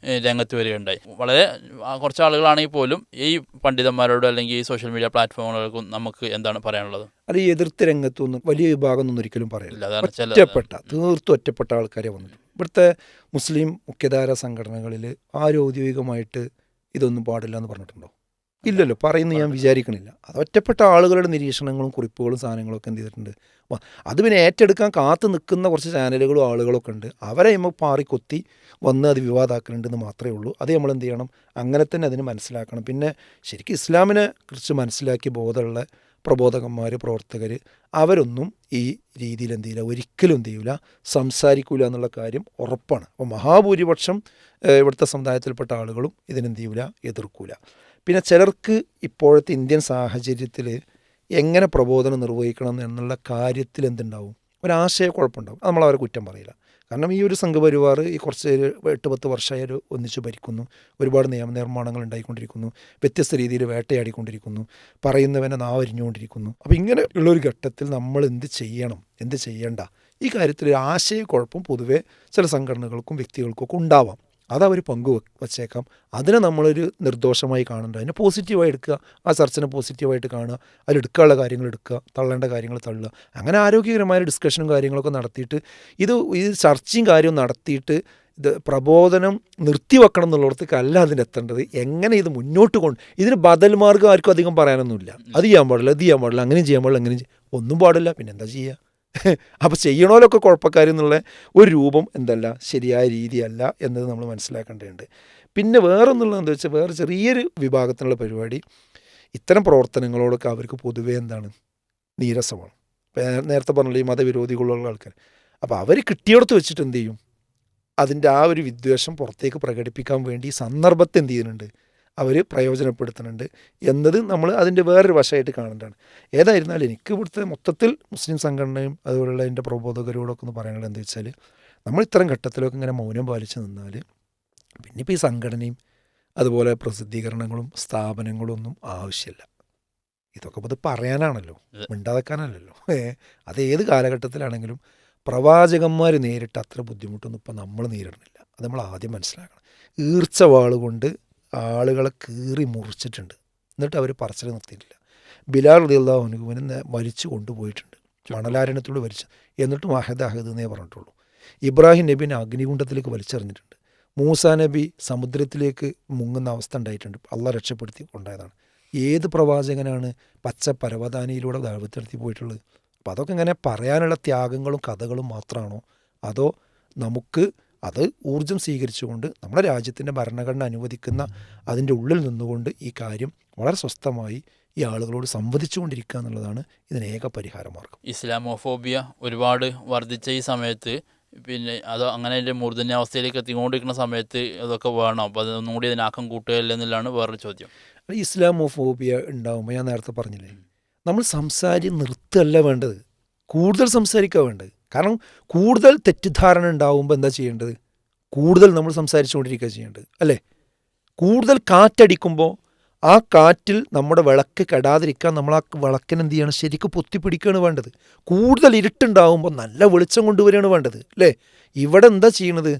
രംഗത്ത് വരികയുണ്ടായി. വളരെ കുറച്ച് ആളുകളാണെങ്കിൽ പോലും ഈ പണ്ഡിതന്മാരോട് അല്ലെങ്കിൽ ഈ സോഷ്യൽ മീഡിയ പ്ലാറ്റ്ഫോമുകൾക്കും നമുക്ക് എന്താണ് പറയാനുള്ളത്?
അത് ഈ എതിർത്ത് രംഗത്തൊന്നും വലിയ വിഭാഗം ഒന്നും ഒരിക്കലും പറയില്ല. തീർത്തും ഒറ്റപ്പെട്ട ആൾക്കാരെ വന്നിട്ടുണ്ട്. ഇവിടുത്തെ മുസ്ലിം മുഖ്യധാര സംഘടനകളിൽ ആരും ഔദ്യോഗികമായിട്ട് ഇതൊന്നും പാടില്ല എന്ന് പറഞ്ഞിട്ടുണ്ടോ? ഇല്ലല്ലോ, പറയുന്നു ഞാൻ വിചാരിക്കണില്ല. അത് ഒറ്റപ്പെട്ട ആളുകളുടെ നിരീക്ഷണങ്ങളും കുറിപ്പുകളും സാധനങ്ങളൊക്കെ എന്ത് ചെയ്തിട്ടുണ്ട്. അത് പിന്നെ ഏറ്റെടുക്കാൻ കാത്തു നിൽക്കുന്ന കുറച്ച് ചാനലുകളും ആളുകളൊക്കെ ഉണ്ട്. അവരെ നമ്മൾ പാറിക്കൊത്തി വന്ന് അത് വിവാദമാക്കുന്നുണ്ടെന്ന് മാത്രമേ ഉള്ളൂ. അത് നമ്മൾ എന്ത് ചെയ്യണം, അങ്ങനെ തന്നെ അതിന് മനസ്സിലാക്കണം. പിന്നെ ശരിക്കും ഇസ്ലാമിനെ കുറിച്ച് മനസ്സിലാക്കി ബോധമുള്ള പ്രബോധകന്മാർ, പ്രവർത്തകർ, അവരൊന്നും ഈ രീതിയിൽ എന്ത് ചെയ്യില്ല, ഒരിക്കലും എന്ത് ചെയ്യില്ല, സംസാരിക്കില്ല എന്നുള്ള കാര്യം ഉറപ്പാണ്. അപ്പോൾ മഹാഭൂരിപക്ഷം ഇവിടുത്തെ സമുദായത്തിൽപ്പെട്ട ആളുകളും ഇതിനെന്ത് ചെയ്യില്ല, എതിർക്കൂല. പിന്നെ ചിലർക്ക് ഇപ്പോഴത്തെ ഇന്ത്യൻ സാഹചര്യത്തിൽ എങ്ങനെ പ്രബോധനം നിർവഹിക്കണം എന്നുള്ള കാര്യത്തിൽ എന്തുണ്ടാവും, ഒരാശയക്കുഴപ്പമുണ്ടാവും. അത് നമ്മളവരെ കുറ്റം പറയില്ല. കാരണം ഈ ഒരു സംഘപരിവാർ ഈ കുറച്ച് 8-10 വർഷമായി ഒന്നിച്ച് ഭരിക്കുന്നു, ഒരുപാട് നിയമനിർമ്മാണങ്ങൾ ഉണ്ടായിക്കൊണ്ടിരിക്കുന്നു, വ്യത്യസ്ത രീതിയിൽ വേട്ടയാടിക്കൊണ്ടിരിക്കുന്നു, പറയുന്നവനെ നാവരിഞ്ഞുകൊണ്ടിരിക്കുന്നു. അപ്പോൾ ഇങ്ങനെയുള്ളൊരു ഘട്ടത്തിൽ നമ്മൾ എന്ത് ചെയ്യണം, എന്ത് ചെയ്യണ്ട, ഈ കാര്യത്തിൽ ആശയക്കുഴപ്പം പൊതുവെ ചില സംഘടനകൾക്കും വ്യക്തികൾക്കൊക്കെ ഉണ്ടാവാം. അതവർ വച്ചേക്കാം. അതിനെ നമ്മളൊരു നിർദോഷമായി കാണേണ്ട, അതിനെ പോസിറ്റീവായി എടുക്കുക, ആ ചർച്ചനെ പോസിറ്റീവായിട്ട് കാണുക, അതിലെടുക്കാനുള്ള കാര്യങ്ങൾ എടുക്കുക, തള്ളേണ്ട കാര്യങ്ങൾ തള്ളുക. അങ്ങനെ ആരോഗ്യകരമായ ഡിസ്കഷനും കാര്യങ്ങളൊക്കെ നടത്തിയിട്ട് ഈ ചർച്ചയും കാര്യവും നടത്തിയിട്ട് ഇത് പ്രബോധനം നിർത്തിവെക്കണം എന്നുള്ളിടത്തേക്കല്ല അതിൻ്റെ എത്തേണ്ടത്. എങ്ങനെ ഇത് മുന്നോട്ട് ഇതിന് ബദൽ മാർഗ്ഗം ആർക്കും അധികം പറയാനൊന്നുമില്ല. അത് ചെയ്യാൻ പാടില്ല, ഇത് ചെയ്യാൻ പാടില്ല, അങ്ങനെ ചെയ്യാൻ പാടില്ല, അങ്ങനെ ഒന്നും പാടില്ല, പിന്നെ എന്താ ചെയ്യുക? അപ്പോൾ ചെയ്യണമല്ലൊക്കെ കുഴപ്പക്കാരെന്നുള്ള ഒരു രൂപം എന്തല്ല, ശരിയായ രീതിയല്ല എന്നത് നമ്മൾ മനസ്സിലാക്കേണ്ടതുണ്ട്. പിന്നെ വേറൊന്നുള്ളതെന്ന് വെച്ചാൽ വേറെ ചെറിയൊരു വിഭാഗത്തിനുള്ള പരിപാടി, ഇത്തരം പ്രവർത്തനങ്ങളോടൊക്കെ അവർക്ക് പൊതുവേ എന്താണ്, നീരസമാണ്. നേരത്തെ പറഞ്ഞില്ല, ഈ മതവിരോധികളുള്ള ആൾക്കാർ. അപ്പോൾ അവർ കിട്ടിയിടത്ത് വെച്ചിട്ട് എന്ത് ചെയ്യും, അതിൻ്റെ ആ ഒരു വിദ്വേഷം പുറത്തേക്ക് പ്രകടിപ്പിക്കാൻ വേണ്ടി സന്ദർഭത്തെ എന്ത് ചെയ്യുന്നുണ്ട്, അവർ പ്രയോജനപ്പെടുത്തുന്നുണ്ട് എന്നത് നമ്മൾ അതിൻ്റെ വേറൊരു വശമായിട്ട് കാണേണ്ടതാണ്. ഏതായിരുന്നാലും എനിക്ക് ഇവിടുത്തെ മൊത്തത്തിൽ മുസ്ലിം സംഘടനയും അതുപോലുള്ള എൻ്റെ പ്രബോധകരോടൊക്കെ ഒന്ന് പറയാനുള്ളത് എന്താ വെച്ചാൽ, നമ്മൾ ഇത്തരം ഘട്ടത്തിലൊക്കെ ഇങ്ങനെ മൗനം പാലിച്ച് നിന്നാൽ പിന്നെ ഇപ്പോൾ ഈ സംഘടനയും അതുപോലെ പ്രസിദ്ധീകരണങ്ങളും സ്ഥാപനങ്ങളും ഒന്നും ആവശ്യമില്ല. ഇതൊക്കെ ഇപ്പോൾ ഇത് പറയാനാണല്ലോ, മിണ്ടാതെക്കാനല്ലല്ലോ. അത് ഏത് കാലഘട്ടത്തിലാണെങ്കിലും പ്രവാചകന്മാർ നേരിട്ട് അത്ര ബുദ്ധിമുട്ടൊന്നും ഇപ്പം നമ്മൾ നേരിടുന്നില്ല. അത് നമ്മൾ ആദ്യം മനസ്സിലാക്കണം. ഈർച്ചവാൾ കൊണ്ട് ആളുകളെ കീറി മുറിച്ചിട്ടുണ്ട്, എന്നിട്ട് അവർ പറച്ചിൽ നിർത്തിയിട്ടില്ല. ബിലാൽ റളിയല്ലാഹു അൻഹുവിനെ വലിച്ചു കൊണ്ടുപോയിട്ടുണ്ട്, മണലാരണ്യത്തോട് വലിച്ചു, എന്നിട്ടും അഹദ് അഹദ് എന്നേ പറഞ്ഞിട്ടുള്ളൂ. ഇബ്രാഹിം നബീനെ അഗ്നികുണ്ഡത്തിലേക്ക് വലിച്ചെറിഞ്ഞിട്ടുണ്ട്. മൂസാ നബി സമുദ്രത്തിലേക്ക് മുങ്ങുന്ന അവസ്ഥ ഉണ്ടായിട്ടുണ്ട്, അള്ളാഹ് രക്ഷപ്പെടുത്തി കൊണ്ടായതാണ്. ഏത് പ്രവാചകനാണ് പച്ച പരവതാനിയിലൂടെ ദാവത്തെടുത്തി പോയിട്ടുള്ളത്? അപ്പോൾ അതൊക്കെ ഇങ്ങനെ പറയാനുള്ള ത്യാഗങ്ങളും കഥകളും മാത്രമാണോ, അതോ നമുക്ക് അത് ഊർജ്ജം സ്വീകരിച്ചുകൊണ്ട് നമ്മുടെ രാജ്യത്തിൻ്റെ ഭരണഘടന അനുവദിക്കുന്ന അതിൻ്റെ ഉള്ളിൽ നിന്നുകൊണ്ട് ഈ കാര്യം വളരെ സ്വസ്ഥമായി ഈ ആളുകളോട് സംവദിച്ചുകൊണ്ടിരിക്കുക എന്നുള്ളതാണ് ഇതിനേക പരിഹാരമാർഗം.
ഇസ്ലാമോഫോബിയ ഒരുപാട് വർദ്ധിച്ച ഈ സമയത്ത് പിന്നെ അത് അങ്ങനെ അതിൻ്റെ മൂർധന്യാവസ്ഥയിലേക്ക് എത്തിക്കൊണ്ടിരിക്കുന്ന സമയത്ത് അതൊക്കെ വേണം, അപ്പോൾ അതൊന്നും കൂടി അതിനാക്കം കൂട്ടുകയല്ല എന്നുള്ളതാണ് വേറൊരു ചോദ്യം.
ഇസ്ലാമോഫോബിയ ഉണ്ടാകുമ്പോൾ ഞാൻ നേരത്തെ പറഞ്ഞില്ലേ, നമ്മൾ നിർത്തല്ല വേണ്ടത്, കൂടുതൽ സംസാരിക്കുക വേണ്ടത്. കാരണം കൂടുതൽ തെറ്റിദ്ധാരണ ഉണ്ടാകുമ്പോൾ എന്താ ചെയ്യേണ്ടത്, കൂടുതൽ നമ്മൾ സംസാരിച്ചുകൊണ്ടിരിക്കുക ചെയ്യേണ്ടത്, അല്ലേ? കൂടുതൽ കാറ്റടിക്കുമ്പോൾ ആ കാറ്റിൽ നമ്മുടെ വിളക്ക് കെടാതിരിക്കാൻ നമ്മൾ ആ വിളക്കിനെന്ത് ചെയ്യണം, ശരിക്കും പൊത്തിപ്പിടിക്കുകയാണ് വേണ്ടത്. കൂടുതൽ ഇരുട്ടുണ്ടാകുമ്പോൾ നല്ല വെളിച്ചം കൊണ്ടുവരികയാണ് വേണ്ടത്, അല്ലേ? ഇവിടെ എന്താ ചെയ്യണത്,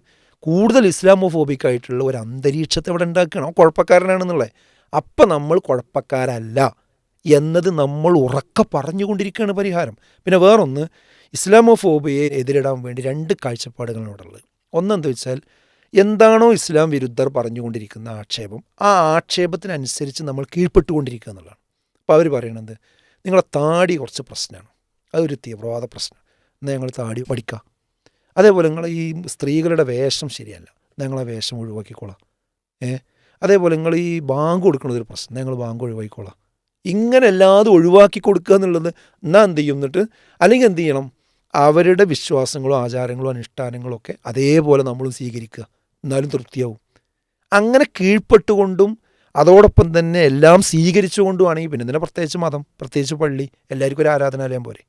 കൂടുതൽ ഇസ്ലാമോഫോബിക്കായിട്ടുള്ള ഒരു അന്തരീക്ഷത്തെ ഇവിടെ ഉണ്ടാക്കുകയാണ്. കുഴപ്പക്കാരനാണെന്നുള്ളത്. അപ്പം നമ്മൾ കുഴപ്പക്കാരല്ല എന്നത് നമ്മൾ ഉറക്കെ പറഞ്ഞുകൊണ്ടിരിക്കുകയാണ് പരിഹാരം. പിന്നെ വേറൊന്ന്, ഇസ്ലാമോഫോബിയെ എതിരിടാൻ വേണ്ടി 2 കാഴ്ചപ്പാടുകളാണ് ഇവിടെ ഉള്ളത്. ഒന്നെന്താ വെച്ചാൽ, എന്താണോ ഇസ്ലാം വിരുദ്ധർ പറഞ്ഞുകൊണ്ടിരിക്കുന്ന ആക്ഷേപം, ആ ആക്ഷേപത്തിനനുസരിച്ച് നമ്മൾ കീഴ്പ്പെട്ടുകൊണ്ടിരിക്കുക എന്നുള്ളതാണ്. അപ്പോൾ അവർ പറയണത്, നിങ്ങളെ താടി കുറച്ച് പ്രശ്നമാണ്, അതൊരു തീവ്രവാദ പ്രശ്നം, എന്നാൽ ഞങ്ങൾ താടി പഠിക്കാം. അതേപോലെ നിങ്ങൾ ഈ സ്ത്രീകളുടെ വേഷം ശരിയല്ല, ഞങ്ങളെ വേഷം ഒഴിവാക്കിക്കോളാം. അതേപോലെ നിങ്ങൾ ഈ ബാങ്ക് കൊടുക്കുന്നത് ഒരു പ്രശ്നം, ഞങ്ങൾ ബാങ്ക് ഒഴിവാക്കിക്കോളാം, ഇങ്ങനെ എല്ലാതും ഒഴിവാക്കി കൊടുക്കുക എന്നുള്ളത് എന്നാൽ എന്ത് ചെയ്യും എന്നിട്ട്, അല്ലെങ്കിൽ എന്ത് ചെയ്യണം, അവരുടെ വിശ്വാസങ്ങളോ ആചാരങ്ങളോ അനുഷ്ഠാനങ്ങളോ ഒക്കെ അതേപോലെ നമ്മളും സ്വീകരിക്കുക, എന്നാലും തൃപ്തിയാവും. അങ്ങനെ കീഴ്പ്പെട്ടുകൊണ്ടും അതോടൊപ്പം തന്നെ എല്ലാം സ്വീകരിച്ചുകൊണ്ടുമാണെങ്കിൽ പിന്നെ ഇതിനെ പ്രത്യേകിച്ച് മതം, പ്രത്യേകിച്ച് പള്ളി, എല്ലാവർക്കും ഒരു ആരാധനാലയം പോലെ.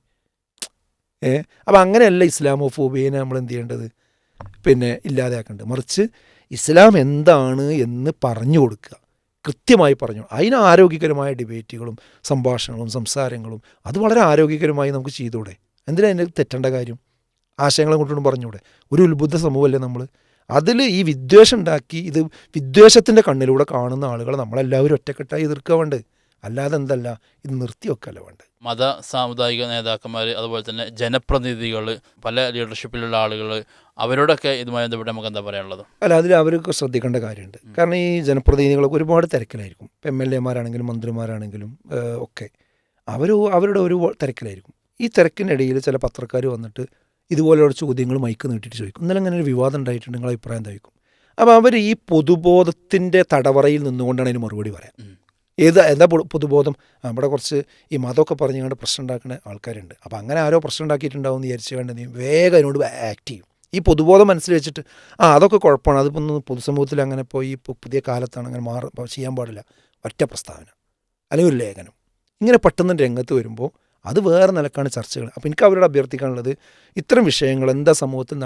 അപ്പം അങ്ങനെയല്ല ഇസ്ലാമോഫോബിയനെ നമ്മൾ എന്ത് ചെയ്യേണ്ടത്, പിന്നെ ഇല്ലാതെയാക്കേണ്ടത്. മറിച്ച് ഇസ്ലാം എന്താണ് എന്ന് പറഞ്ഞു കൊടുക്കുക, കൃത്യമായി പറഞ്ഞു. അതിന് ആരോഗ്യകരമായ ഡിബേറ്റുകളും സംഭാഷണങ്ങളും സംസാരങ്ങളും അത് വളരെ ആരോഗ്യകരമായി നമുക്ക് ചെയ്തുകൂടെ? എന്തിനാ അതിന് തെറ്റേണ്ട കാര്യം? ആശയങ്ങളെ കൊണ്ടും പറഞ്ഞൂടെ? ഒരു ഉത്ബുദ്ധ സമൂഹമല്ലേ നമ്മൾ? അതിൽ ഈ വിദ്വേഷം ഉണ്ടാക്കി ഇത് വിദ്വേഷത്തിൻ്റെ കണ്ണിലൂടെ കാണുന്ന ആളുകളെ നമ്മളെല്ലാവരും ഒറ്റക്കെട്ടായി എതിർക്കുക വേണ്ടത്, അല്ലാതെ എന്തല്ല ഇത് നിർത്തിവെക്കല്ല വേണ്ടത്.
മത സാമുദായിക നേതാക്കന്മാർ, അതുപോലെ തന്നെ ജനപ്രതിനിധികൾ, പല ലീഡർഷിപ്പിലുള്ള ആളുകൾ, അവരോടൊക്കെ ഇതുമായി ബന്ധപ്പെട്ട് നമുക്ക് എന്താ പറയാനുള്ളത്?
അല്ല, അതിൽ അവർക്ക് ശ്രദ്ധിക്കേണ്ട കാര്യമുണ്ട്. കാരണം ഈ ജനപ്രതിനിധികളൊക്കെ ഒരുപാട് തിരക്കിലായിരിക്കും. ഇപ്പം MLA-മാരാണെങ്കിലും മന്ത്രിമാരാണെങ്കിലും ഒക്കെ അവരുടെ ഒരു തിരക്കിലായിരിക്കും. ഈ തിരക്കിനിടയിൽ ചില പത്രക്കാർ വന്നിട്ട് ഇതുപോലെയുള്ള ചോദ്യങ്ങൾ മൈക്ക് നീട്ടിയിട്ട് ചോദിക്കും. ഇന്നലെ അങ്ങനെ ഒരു വിവാദം ഉണ്ടായിട്ടുണ്ട്, നിങ്ങളുടെ അഭിപ്രായം എന്തായിരിക്കും? അപ്പോൾ അവർ ഈ പൊതുബോധത്തിൻ്റെ തടവറയിൽ നിന്നുകൊണ്ടാണ് അതിന് മറുപടി പറയാം. എന്താ പൊതുബോധം? നമ്മുടെ കുറച്ച് ഈ മതമൊക്കെ പറഞ്ഞുകൊണ്ട് പ്രശ്നം ഉണ്ടാക്കുന്ന ആൾക്കാരുണ്ട്. അപ്പോൾ അങ്ങനെ ആരോ പ്രശ്നം ഉണ്ടാക്കിയിട്ടുണ്ടാവും എന്ന് വിചാരിച്ചു വേണ്ട വേഗം അതിനോട് ആക്ട് ചെയ്യും. ഈ പൊതുബോധം മനസ്സിൽ വെച്ചിട്ട് അതൊക്കെ കുഴപ്പമാണ്, അതിപ്പോൾ ഒന്ന് പൊതുസമൂഹത്തിൽ അങ്ങനെ പോയി ഇപ്പോൾ പുതിയ കാലത്താണ് അങ്ങനെ ചെയ്യാൻ പാടില്ല, ഒറ്റ പ്രസ്താവന അല്ലെങ്കിൽ ഒരു ലേഖനം, ഇങ്ങനെ പെട്ടെന്ന് രംഗത്ത് വരുമ്പോൾ അത് വേറെ നിലക്കാണ് ചർച്ചകൾ. അപ്പോൾ എനിക്ക് അവരോട് അഭ്യർത്ഥിക്കാനുള്ളത്, ഇത്തരം വിഷയങ്ങൾ എന്താ സമൂഹത്തിൽ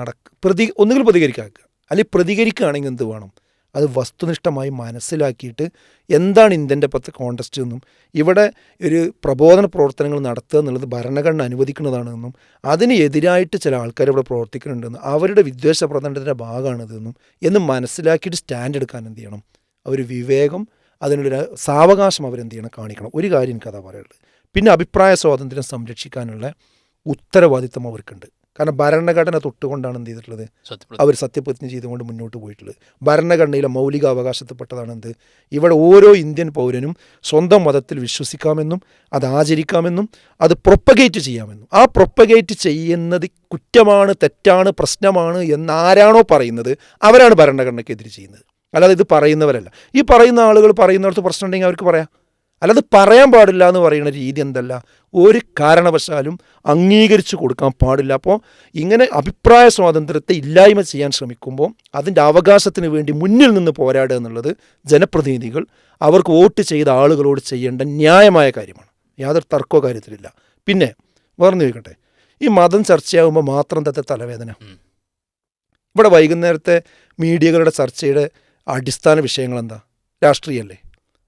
ഒന്നുകിൽ പ്രതികരിക്കാക്കുക, അല്ലെങ്കിൽ പ്രതികരിക്കുകയാണെങ്കിൽ എന്ത് വേണം, അത് വസ്തുനിഷ്ഠമായി മനസ്സിലാക്കിയിട്ട് എന്താണ് ഇന്ത്യൻ്റെ കോണ്ടസ്റ്റ് എന്നും ഇവിടെ ഒരു പ്രബോധന പ്രവർത്തനങ്ങൾ നടത്തുക എന്നുള്ളത് ഭരണഘടന അനുവദിക്കുന്നതാണെന്നും അതിന് എതിരായിട്ട് ചില ആൾക്കാർ ഇവിടെ പ്രവർത്തിക്കുന്നുണ്ടെന്നും അവരുടെ വിദ്വേഷ പ്രചരണത്തിൻ്റെ ഭാഗമാണിതെന്നും എന്ന് മനസ്സിലാക്കിയിട്ട് സ്റ്റാൻഡ് എടുക്കാൻ എന്ത് ചെയ്യണം, അവർ വിവേകം, അതിനുള്ളൊരു സാവകാശം അവരെന്ത് ചെയ്യണം, കാണിക്കണം. ഒരു കാര്യം എനിക്കതാ പറയുള്ളത്. പിന്നെ അഭിപ്രായ സ്വാതന്ത്ര്യം സംരക്ഷിക്കാനുള്ള ഉത്തരവാദിത്വം അവർക്കുണ്ട്. കാരണം ഭരണഘടന തൊട്ടുകൊണ്ടാണ് എന്ത് ചെയ്തിട്ടുള്ളത്, അവർ സത്യപ്രതിജ്ഞ ചെയ്തുകൊണ്ട് മുന്നോട്ട് പോയിട്ടുള്ളത്. ഭരണഘടനയിലെ മൗലിക അവകാശത്തിൽപ്പെട്ടതാണ് എന്ത്, ഇവിടെ ഓരോ ഇന്ത്യൻ പൗരനും സ്വന്തം മതത്തിൽ വിശ്വസിക്കാമെന്നും അത് ആചരിക്കാമെന്നും അത് പ്രൊപ്പഗേറ്റ് ചെയ്യാമെന്നും. ആ പ്രൊപ്പഗേറ്റ് ചെയ്യുന്നത് കുറ്റമാണ്, തെറ്റാണ്, പ്രശ്നമാണ് എന്നാരാണോ പറയുന്നത് അവരാണ് ഭരണഘടനയ്ക്കെതിരെ ചെയ്യുന്നത്, അല്ലാതെ ഇത് പറയുന്നവരല്ല. ഈ പറയുന്ന ആളുകൾ പറയുന്നിടത്ത് പ്രശ്നം ഉണ്ടെങ്കിൽ അവർക്ക് പറയാം, അല്ലാതെ പറയാൻ പാടില്ല എന്ന് പറയുന്ന രീതി എന്തല്ല, ഒരു കാരണവശാലും അംഗീകരിച്ചു കൊടുക്കാൻ പാടില്ല. അപ്പോൾ ഇങ്ങനെ അഭിപ്രായ സ്വാതന്ത്ര്യത്തെ ഇല്ലായ്മ ചെയ്യാൻ ശ്രമിക്കുമ്പോൾ അതിൻ്റെ അവകാശത്തിന് വേണ്ടി മുന്നിൽ നിന്ന് പോരാടുക എന്നുള്ളത് ജനപ്രതിനിധികൾ അവർക്ക് വോട്ട് ചെയ്ത ആളുകളോട് ചെയ്യേണ്ട ന്യായമായ കാര്യമാണ്, യാതൊരു തർക്കമോ കാര്യത്തിലില്ല. പിന്നെ വേറെ ചോദിക്കട്ടെ, ഈ മതം ചർച്ചയാകുമ്പോൾ മാത്രം തലവേദന. ഇവിടെ വൈകുന്നേരത്തെ മീഡിയകളുടെ ചർച്ചയുടെ അടിസ്ഥാന വിഷയങ്ങൾ എന്താ? രാഷ്ട്രീയമല്ലേ?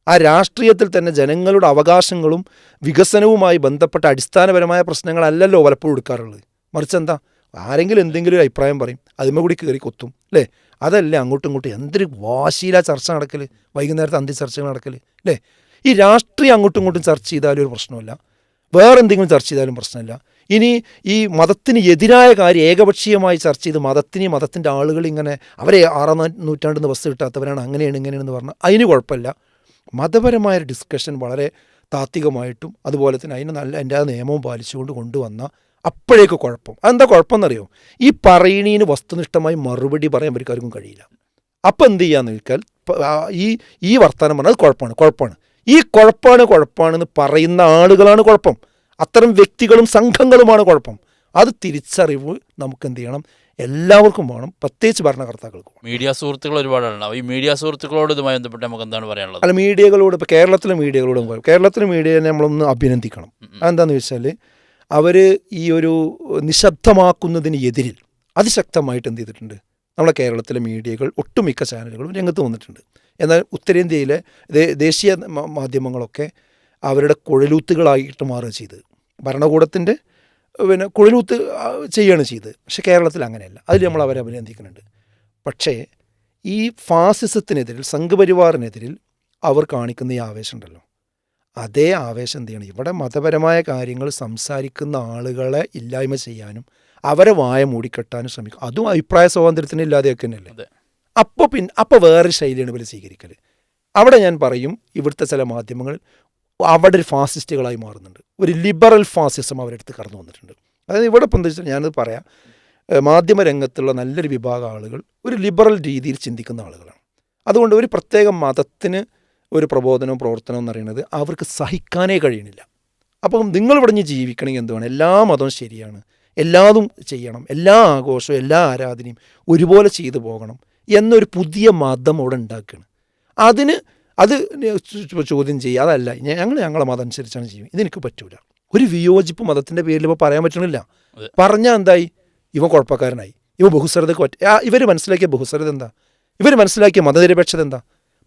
ആ രാഷ്ട്രീയത്തിൽ തന്നെ ജനങ്ങളുടെ അവകാശങ്ങളും വികസനവുമായി ബന്ധപ്പെട്ട അടിസ്ഥാനപരമായ പ്രശ്നങ്ങളല്ലല്ലോ പലപ്പോഴും എടുക്കാറുള്ളത്. മറിച്ച് എന്താ, ആരെങ്കിലും എന്തെങ്കിലും ഒരു അഭിപ്രായം പറയും, അതിന്മേൽ കൂടി കയറി കൊത്തും, അല്ലേ? അതല്ലേ അങ്ങോട്ടും ഇങ്ങോട്ടും എന്തൊരു വാശിയില ചർച്ച നടക്കൽ, വൈകുന്നേരത്തെ അന്ത്യചർച്ചകൾ നടക്കൽ, അല്ലേ? ഈ രാഷ്ട്രീയം അങ്ങോട്ടും ഇങ്ങോട്ടും ചർച്ച ചെയ്താലും ഒരു പ്രശ്നമില്ല, വേറെ എന്തെങ്കിലും ചർച്ച ചെയ്താലും പ്രശ്നമില്ല. ഇനി ഈ മതത്തിന് എതിരായ കാര്യം ഏകപക്ഷീയമായി ചർച്ച ചെയ്ത് മതത്തിൻ്റെ ആളുകൾ ഇങ്ങനെ അവരെ 6-ാം നൂറ്റാണ്ടിൽ ബസ് കിട്ടാത്തവരാണ്, അങ്ങനെയാണ് ഇങ്ങനെയാണെന്ന് പറഞ്ഞാൽ അതിന് കുഴപ്പമില്ല. മതപരമായ ഡിസ്കഷൻ വളരെ താത്വികമായിട്ടും അതുപോലെ തന്നെ അതിന് എൻ്റെ നിയമവും പാലിച്ചുകൊണ്ട് കൊണ്ടുവന്ന അപ്പോഴേക്ക് കുഴപ്പം. അതെന്താ കുഴപ്പം എന്നറിയോ? ഈ പറയണീന് വസ്തുനിഷ്ഠമായി മറുപടി പറയാൻ അവർക്കാർക്കും കഴിയില്ല. അപ്പം എന്ത് ചെയ്യാന്ന് ചോദിച്ചാൽ ഈ വർത്തമാനം പറഞ്ഞാൽ അത് കുഴപ്പമാണ്, ഈ കുഴപ്പമാണെന്ന് പറയുന്ന ആളുകളാണ് കുഴപ്പം, അത്തരം വ്യക്തികളും സംഘങ്ങളുമാണ് കുഴപ്പം. അത് തിരിച്ചറിവ് നമുക്ക് എന്ത് ചെയ്യണം, എല്ലാവർക്കും വേണം, പ്രത്യേകിച്ച് ഭരണകർത്താക്കൾക്കും.
മീഡിയ സുഹൃത്തുക്കൾ ഒരുപാടുണ്ടാവും. ഈ മീഡിയ സുഹൃത്തുക്കളോട് ഇതുമായി ബന്ധപ്പെട്ട് നമുക്ക് എന്താണ് പറയാനുള്ളത്?
അല്ല, മീഡിയകളോട് ഇപ്പോൾ കേരളത്തിലെ മീഡിയയെ നമ്മളൊന്ന് അഭിനന്ദിക്കണം. അതെന്താണെന്ന് വെച്ചാൽ അവർ ഈ ഒരു നിശബ്ദമാക്കുന്നതിന് എതിരിൽ അതിശക്തമായിട്ട് എന്ത് ചെയ്തിട്ടുണ്ട്, നമ്മളെ കേരളത്തിലെ മീഡിയകൾ ഒട്ടുമിക്ക ചാനലുകളും രംഗത്ത് വന്നിട്ടുണ്ട്. എന്നാൽ ഉത്തരേന്ത്യയിലെ ദേശീയ മാധ്യമങ്ങളൊക്കെ അവരുടെ കുഴലൂത്തുകളായിട്ട് മാറുക ചെയ്ത്, ഭരണകൂടത്തിൻ്റെ കുഴലൂത്ത് ചെയ്യുകയാണ് ചെയ്തത്. പക്ഷെ കേരളത്തിൽ അങ്ങനെയല്ല, അതിൽ നമ്മൾ അവരെ അഭിനന്ദിക്കുന്നുണ്ട്. പക്ഷേ ഈ ഫാസിസത്തിനെതിരിൽ, സംഘപരിവാറിനെതിരിൽ അവർ കാണിക്കുന്ന ഈ ആവേശം ഉണ്ടല്ലോ, അതേ ആവേശം എന്ത് ചെയ്യണം, ഇവിടെ മതപരമായ കാര്യങ്ങൾ സംസാരിക്കുന്ന ആളുകളെ ഇല്ലായ്മ ചെയ്യാനും അവരെ വായ മൂടിക്കെട്ടാനും ശ്രമിക്കും. അതും അഭിപ്രായ സ്വാതന്ത്ര്യത്തിന് ഇല്ലാതെയൊക്കെ തന്നെയല്ലേ. അപ്പോൾ വേറെ ശൈലിയാണ് ഇവർ സ്വീകരിക്കൽ. അവിടെ ഞാൻ പറയും, ഇവിടുത്തെ ചില മാധ്യമങ്ങൾ അവിടെ ഒരു ഫാസിസ്റ്റുകളായി മാറുന്നുണ്ട്, ഒരു ലിബറൽ ഫാസിസം അവരെടുത്ത് കടന്നു വന്നിട്ടുണ്ട്. അതായത് ഇവിടെ ഇപ്പം എന്താ വെച്ചാൽ ഞാനത് പറയാം, മാധ്യമരംഗത്തുള്ള നല്ലൊരു വിഭാഗം ആളുകൾ ഒരു ലിബറൽ രീതിയിൽ ചിന്തിക്കുന്ന ആളുകളാണ്. അതുകൊണ്ട് ഒരു പ്രത്യേക മതത്തിന് ഒരു പ്രബോധനവും പ്രവർത്തനവും എന്ന് പറയുന്നത് അവർക്ക് സഹിക്കാനേ കഴിയണില്ല. അപ്പം നിങ്ങളിവിടെ ഇനി ജീവിക്കണമെങ്കിൽ എന്ത് വേണം? എല്ലാ മതവും ശരിയാണ്, എല്ലാതും ചെയ്യണം, എല്ലാ ആഘോഷവും എല്ലാ ആരാധനയും ഒരുപോലെ ചെയ്തു പോകണം എന്നൊരു പുതിയ മതം ഇവിടെ ഉണ്ടാക്കുകയാണ്. അത് ചോദ്യം ചെയ്യുക, അതല്ല ഞങ്ങളെ മതം അനുസരിച്ചാണ് ജീവിക്കുക, ഇതെനിക്ക് പറ്റൂല. ഒരു വിയോജിപ്പ് മതത്തിൻ്റെ പേരിൽ ഇപ്പോൾ പറയാൻ പറ്റണില്ല. പറഞ്ഞാൽ എന്തായി? ഇവൻ കുഴപ്പക്കാരനായി, ഇവ ബഹുസ്വരതയ്ക്ക് ഇവർ മനസ്സിലാക്കിയ ബഹുസ്വരത എന്താ? ഇവർ മനസ്സിലാക്കിയ മതനിരപേക്ഷത എന്താ?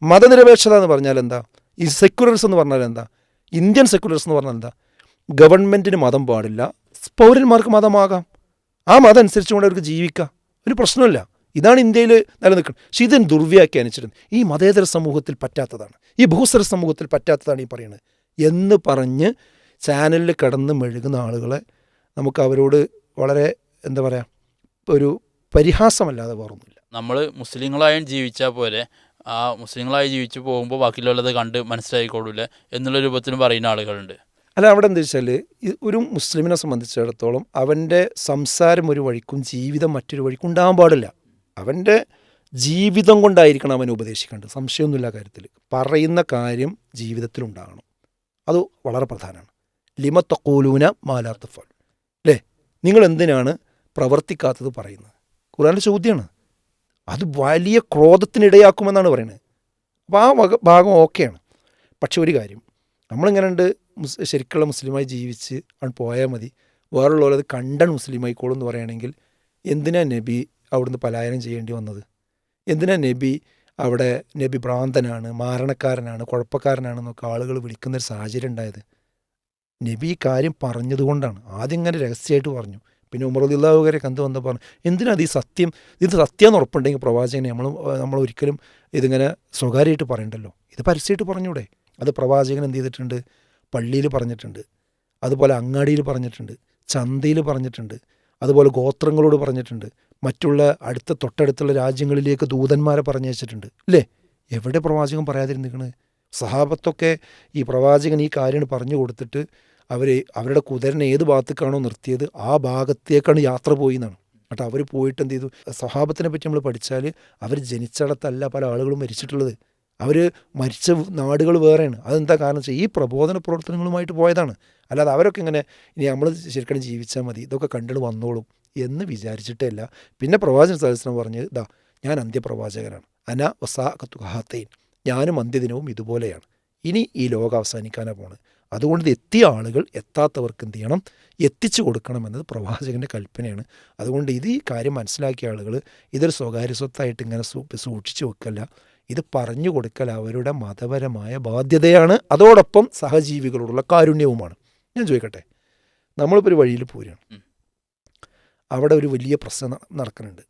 മതനിരപേക്ഷത എന്ന് പറഞ്ഞാൽ എന്താ? ഈ സെക്യുലറിസം എന്ന് പറഞ്ഞാൽ എന്താ? ഇന്ത്യൻ സെക്യുലറിസം എന്ന് പറഞ്ഞാൽ എന്താ? ഗവൺമെൻറ്റിന് മതം പാടില്ല, പൗരന്മാർക്ക് മതമാകാം, ആ മതം അനുസരിച്ചുകൊണ്ട് അവർക്ക് ജീവിക്കാം, ഒരു പ്രശ്നമില്ല. ഇതാണ് ഇന്ത്യയിൽ നിലനിൽക്കുന്നത്. പക്ഷെ ഇതിന് ദുർവ്യാഖ്യാനിച്ചിരുന്നു ഈ മതേതര സമൂഹത്തിൽ പറ്റാത്തതാണ്, ഈ ബഹുസ്വര സമൂഹത്തിൽ പറ്റാത്തതാണ് ഈ പറയുന്നത് എന്ന് പറഞ്ഞ് ചാനലിൽ കിടന്ന് മെഴുകുന്ന ആളുകളെ നമുക്ക് അവരോട് വളരെ എന്താ പറയുക, ഒരു പരിഹാസമല്ലാതെ വേറൊന്നുമില്ല.
നമ്മൾ മുസ്ലിങ്ങളായും ജീവിച്ചാൽ പോലെ ആ മുസ്ലിങ്ങളായി ജീവിച്ചു പോകുമ്പോൾ ബാക്കിയുള്ളത് കണ്ട് മനസ്സിലായിക്കോളൂല്ലേ എന്നുള്ള രൂപത്തിലും പറയുന്ന ആളുകളുണ്ട്.
അല്ല, അവിടെ എന്താ വെച്ചാൽ ഒരു മുസ്ലിമിനെ സംബന്ധിച്ചിടത്തോളം അവൻ്റെ സംസാരം ഒരു വഴിക്കും ജീവിതം മറ്റൊരു വഴിക്കും ഉണ്ടാകാൻ പാടില്ല. അവൻ്റെ ജീവിതം കൊണ്ടായിരിക്കണം അവൻ ഉപദേശിക്കേണ്ടത്, സംശയമൊന്നുമില്ല കാര്യത്തിൽ. പറയുന്ന കാര്യം ജീവിതത്തിലുണ്ടാകണം, അത് വളരെ പ്രധാനമാണ്. ലിമ തഖൂലൂന മാ ലാ തഫ്അലൂൻ, അല്ലേ? നിങ്ങൾ എന്തിനാണ് പ്രവർത്തിക്കാത്തത് പറയുന്നത്? ഖുർആനിലെ ചോദ്യമാണ്. അത് വലിയ ക്രോധത്തിനിടയാക്കുമെന്നാണ് പറയുന്നത്. അപ്പോൾ ആ ഭാഗം ഓക്കെയാണ്. പക്ഷെ ഒരു കാര്യം, നമ്മളിങ്ങനെ ഉണ്ട് ശരിക്കുള്ള മുസ്ലിമായി ജീവിച്ച് അവൻ പോയാൽ മതി, വേറുള്ളവരത് കണ്ടൻ മുസ്ലിമായിക്കോളും എന്ന് പറയുകയാണെങ്കിൽ എന്തിനാ നബി അവിടുന്ന് പലായനം ചെയ്യേണ്ടി വന്നത്? എന്തിനാ നബി അവിടെ നബി ഭ്രാന്തനാണ്, മാരണക്കാരനാണ്, കുഴപ്പക്കാരനാണെന്നൊക്കെ ആളുകൾ വിളിക്കുന്നൊരു സാഹചര്യം ഉണ്ടായത്? നബി ഈ കാര്യം പറഞ്ഞതുകൊണ്ടാണ്. ആദ്യം ഇങ്ങനെ രഹസ്യമായിട്ട് പറഞ്ഞു, പിന്നെ ഉമർ റളിയല്ലാഹു അൻഹു കണ്ടു വന്ന് പറഞ്ഞു, എന്തിനാ ഇത് സത്യം എന്ന് ഉറപ്പുണ്ടെങ്കിൽ പ്രവാചകനെ നമ്മൾ ഒരിക്കലും ഇതിങ്ങനെ സ്വകാര്യമായിട്ട് പറയണ്ടല്ലോ, ഇത് പരസ്യമായിട്ട് പറഞ്ഞൂടെ? അത് പ്രവാചകൻ എന്ത് ചെയ്തിട്ടുണ്ട്? പള്ളിയിൽ പറഞ്ഞിട്ടുണ്ട്, അതുപോലെ അങ്ങാടിയിൽ പറഞ്ഞിട്ടുണ്ട്, ചന്തയിൽ പറഞ്ഞിട്ടുണ്ട്, അതുപോലെ ഗോത്രങ്ങളോട് പറഞ്ഞിട്ടുണ്ട്, മറ്റുള്ള തൊട്ടടുത്തുള്ള രാജ്യങ്ങളിലേക്ക് ദൂതന്മാരെ പറഞ്ഞയച്ചിട്ടുണ്ട്, അല്ലേ? എവിടെ പ്രവാചകൻ പറയാതിരുന്നിരിക്കണ്? സഹാബത്തൊക്കെ ഈ പ്രവാചകൻ ഈ കാര്യം പറഞ്ഞു കൊടുത്തിട്ട് അവരുടെ കുതിരനെ ഏത് ഭാഗത്തേക്കാണോ നിർത്തിയത് ആ ഭാഗത്തേക്കാണ് യാത്ര പോയി എന്നാണ്. എന്നിട്ട് അവർ പോയിട്ട് എന്ത് ചെയ്തു? സഹാബത്തിനെ പറ്റി നമ്മൾ പഠിച്ചാൽ അവർ ജനിച്ചിടത്തല്ല പല ആളുകളും മരിച്ചിട്ടുള്ളത്, അവർ മരിച്ച നാടുകൾ വേറെയാണ്. അതെന്താ കാരണം വെച്ചാൽ ഈ പ്രബോധന പ്രവർത്തനങ്ങളുമായിട്ട് പോയതാണ്. അല്ലാതെ അവരൊക്കെ ഇങ്ങനെ ഇനി നമ്മൾ ശരിക്കും ജീവിച്ചാൽ മതി, ഇതൊക്കെ കണ്ടിട്ട് വന്നോളും എന്ന് വിചാരിച്ചിട്ടല്ല. പിന്നെ പ്രവാചകൻ സല്ലല്ലാഹു അലൈഹി വസല്ലം പറഞ്ഞത് ഞാൻ അന്ത്യപ്രവാചകനാണ്, അന വസാഖത്തു ഹാത്തൈൻ, ഞാനും അന്ത്യദിനവും ഇതുപോലെയാണ്, ഇനി ഈ ലോകം അവസാനിക്കാനാണ് പോണത്. അതുകൊണ്ട് എത്തിയ ആളുകൾ എത്താത്തവർക്ക് എന്ത് ചെയ്യണം? എത്തിച്ചു കൊടുക്കണമെന്നത് പ്രവാചകൻ്റെ കൽപ്പനയാണ്. അതുകൊണ്ട് ഈ കാര്യം മനസ്സിലാക്കിയ ആളുകൾ ഇതൊരു സ്വകാര്യ സ്വത്തായിട്ട് ഇങ്ങനെ സൂക്ഷിച്ചു വെക്കല്ല, ഇത് പറഞ്ഞു കൊടുക്കൽ അവരുടെ മതപരമായ ബാധ്യതയാണ്, അതോടൊപ്പം സഹജീവികളോടുള്ള കാരുണ്യവുമാണ്. ഞാൻ ചോദിക്കട്ടെ, നമ്മളിപ്പോൾ ഒരു വഴിയിൽ പോരുകയാണ്, അവിടെ ഒരു വലിയ പ്രശ്നം നടക്കുന്നുണ്ട്,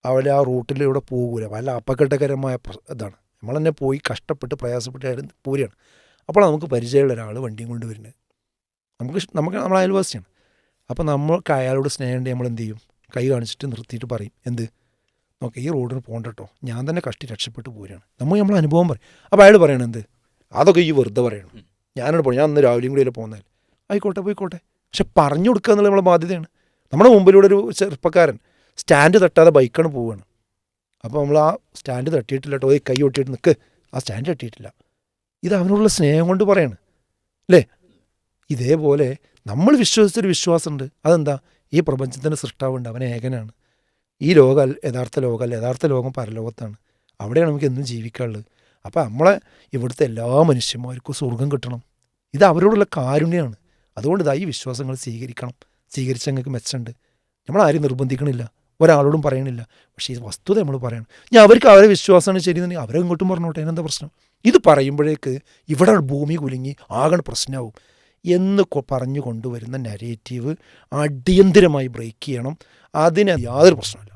അവിടെ ആ റൂട്ടിലൂടെ പോകൂല, വല്ല അപകടകരമായ ഇതാണ്, നമ്മൾ തന്നെ പോയി കഷ്ടപ്പെട്ട് പ്രയാസപ്പെട്ട് പോരുകയാണ്. അപ്പോൾ നമുക്ക് പരിചയമുള്ള ഒരാൾ വണ്ടിയും കൊണ്ട് വരുന്നത്, നമ്മൾ അയൽവാസിയാണ്. അപ്പോൾ നമ്മൾക്ക് അയാളോട് സ്നേഹമുണ്ട്, നമ്മൾ എന്ത് ചെയ്യും? കൈ കാണിച്ചിട്ട് നിർത്തിയിട്ട് പറയും, എന്ത് നോക്കെ ഈ റോഡിന് പോകണ്ട കേട്ടോ, ഞാൻ തന്നെ കഷ്ടി രക്ഷപ്പെട്ട് പോരുകയാണ്, നമ്മൾ അനുഭവം പറയും. അപ്പോൾ അയാൾ പറയണം എന്ത്? അതൊക്കെ ഈ വെറുതെ പറയണം, ഞാനോട് പോയി, ഞാൻ അന്ന് രാവിലെയും കൂടി പോകുന്നതിൽ ആയിക്കോട്ടെ പോയിക്കോട്ടെ. പക്ഷെ പറഞ്ഞു കൊടുക്കുക എന്നുള്ള നമ്മളെ ബാധ്യതയാണ്. നമ്മുടെ മുമ്പിലൂടെ ഒരു ചെറുപ്പക്കാരൻ സ്റ്റാൻഡ് തട്ടാതെ ബൈക്കാണ് പോവുകയാണ്. അപ്പോൾ നമ്മൾ ആ സ്റ്റാൻഡ് തട്ടിയിട്ടില്ല കേട്ടോ, കൈ ഒട്ടിയിട്ട് നിൽക്ക്, ആ സ്റ്റാൻഡ് തട്ടിയിട്ടില്ല, ഇത് അവനോടുള്ള സ്നേഹം കൊണ്ട് പറയാണ്, അല്ലേ? ഇതേപോലെ നമ്മൾ വിശ്വസിച്ചൊരു വിശ്വാസമുണ്ട്, അതെന്താ? ഈ പ്രപഞ്ചത്തിൻ്റെ സൃഷ്ടാവുണ്ട്, അവൻ ഏകനാണ്, ഈ ലോകം യഥാർത്ഥ ലോകമല്ല, യഥാർത്ഥ ലോകം പരലോകത്താണ്, അവിടെയാണ് നമുക്ക് എന്നും ജീവിക്കാനുള്ളത്. അപ്പോൾ നമ്മളെ ഇവിടുത്തെ എല്ലാ മനുഷ്യന്മാർക്കും സ്വർഗം കിട്ടണം, ഇത് അവരോടുള്ള കാരുണ്യമാണ്. അതുകൊണ്ട് ഈ വിശ്വാസങ്ങൾ സ്വീകരിച്ച ഞങ്ങൾക്ക് മെച്ചമുണ്ട്. നമ്മളാരും നിർബന്ധിക്കണില്ല, ഒരാളോടും പറയണില്ല. പക്ഷേ ഈ വസ്തുത നമ്മൾ പറയണം. ഞാൻ അവർക്ക് അവരെ വിശ്വാസമാണ് ശരിയെന്നുണ്ടെങ്കിൽ അവരെ ഇങ്ങോട്ടും പറഞ്ഞോട്ടെ, അതിനെന്താ പ്രശ്നം? ഇത് പറയുമ്പോഴേക്ക് ഇവിടെ ഭൂമി കുലുങ്ങി ആകെ പ്രശ്നമാവും എന്ന് പറഞ്ഞു കൊണ്ടുവരുന്ന നരേറ്റീവ് അടിയന്തിരമായി ബ്രേക്ക് ചെയ്യണം. അതിന് യാതൊരു പ്രശ്നമില്ല.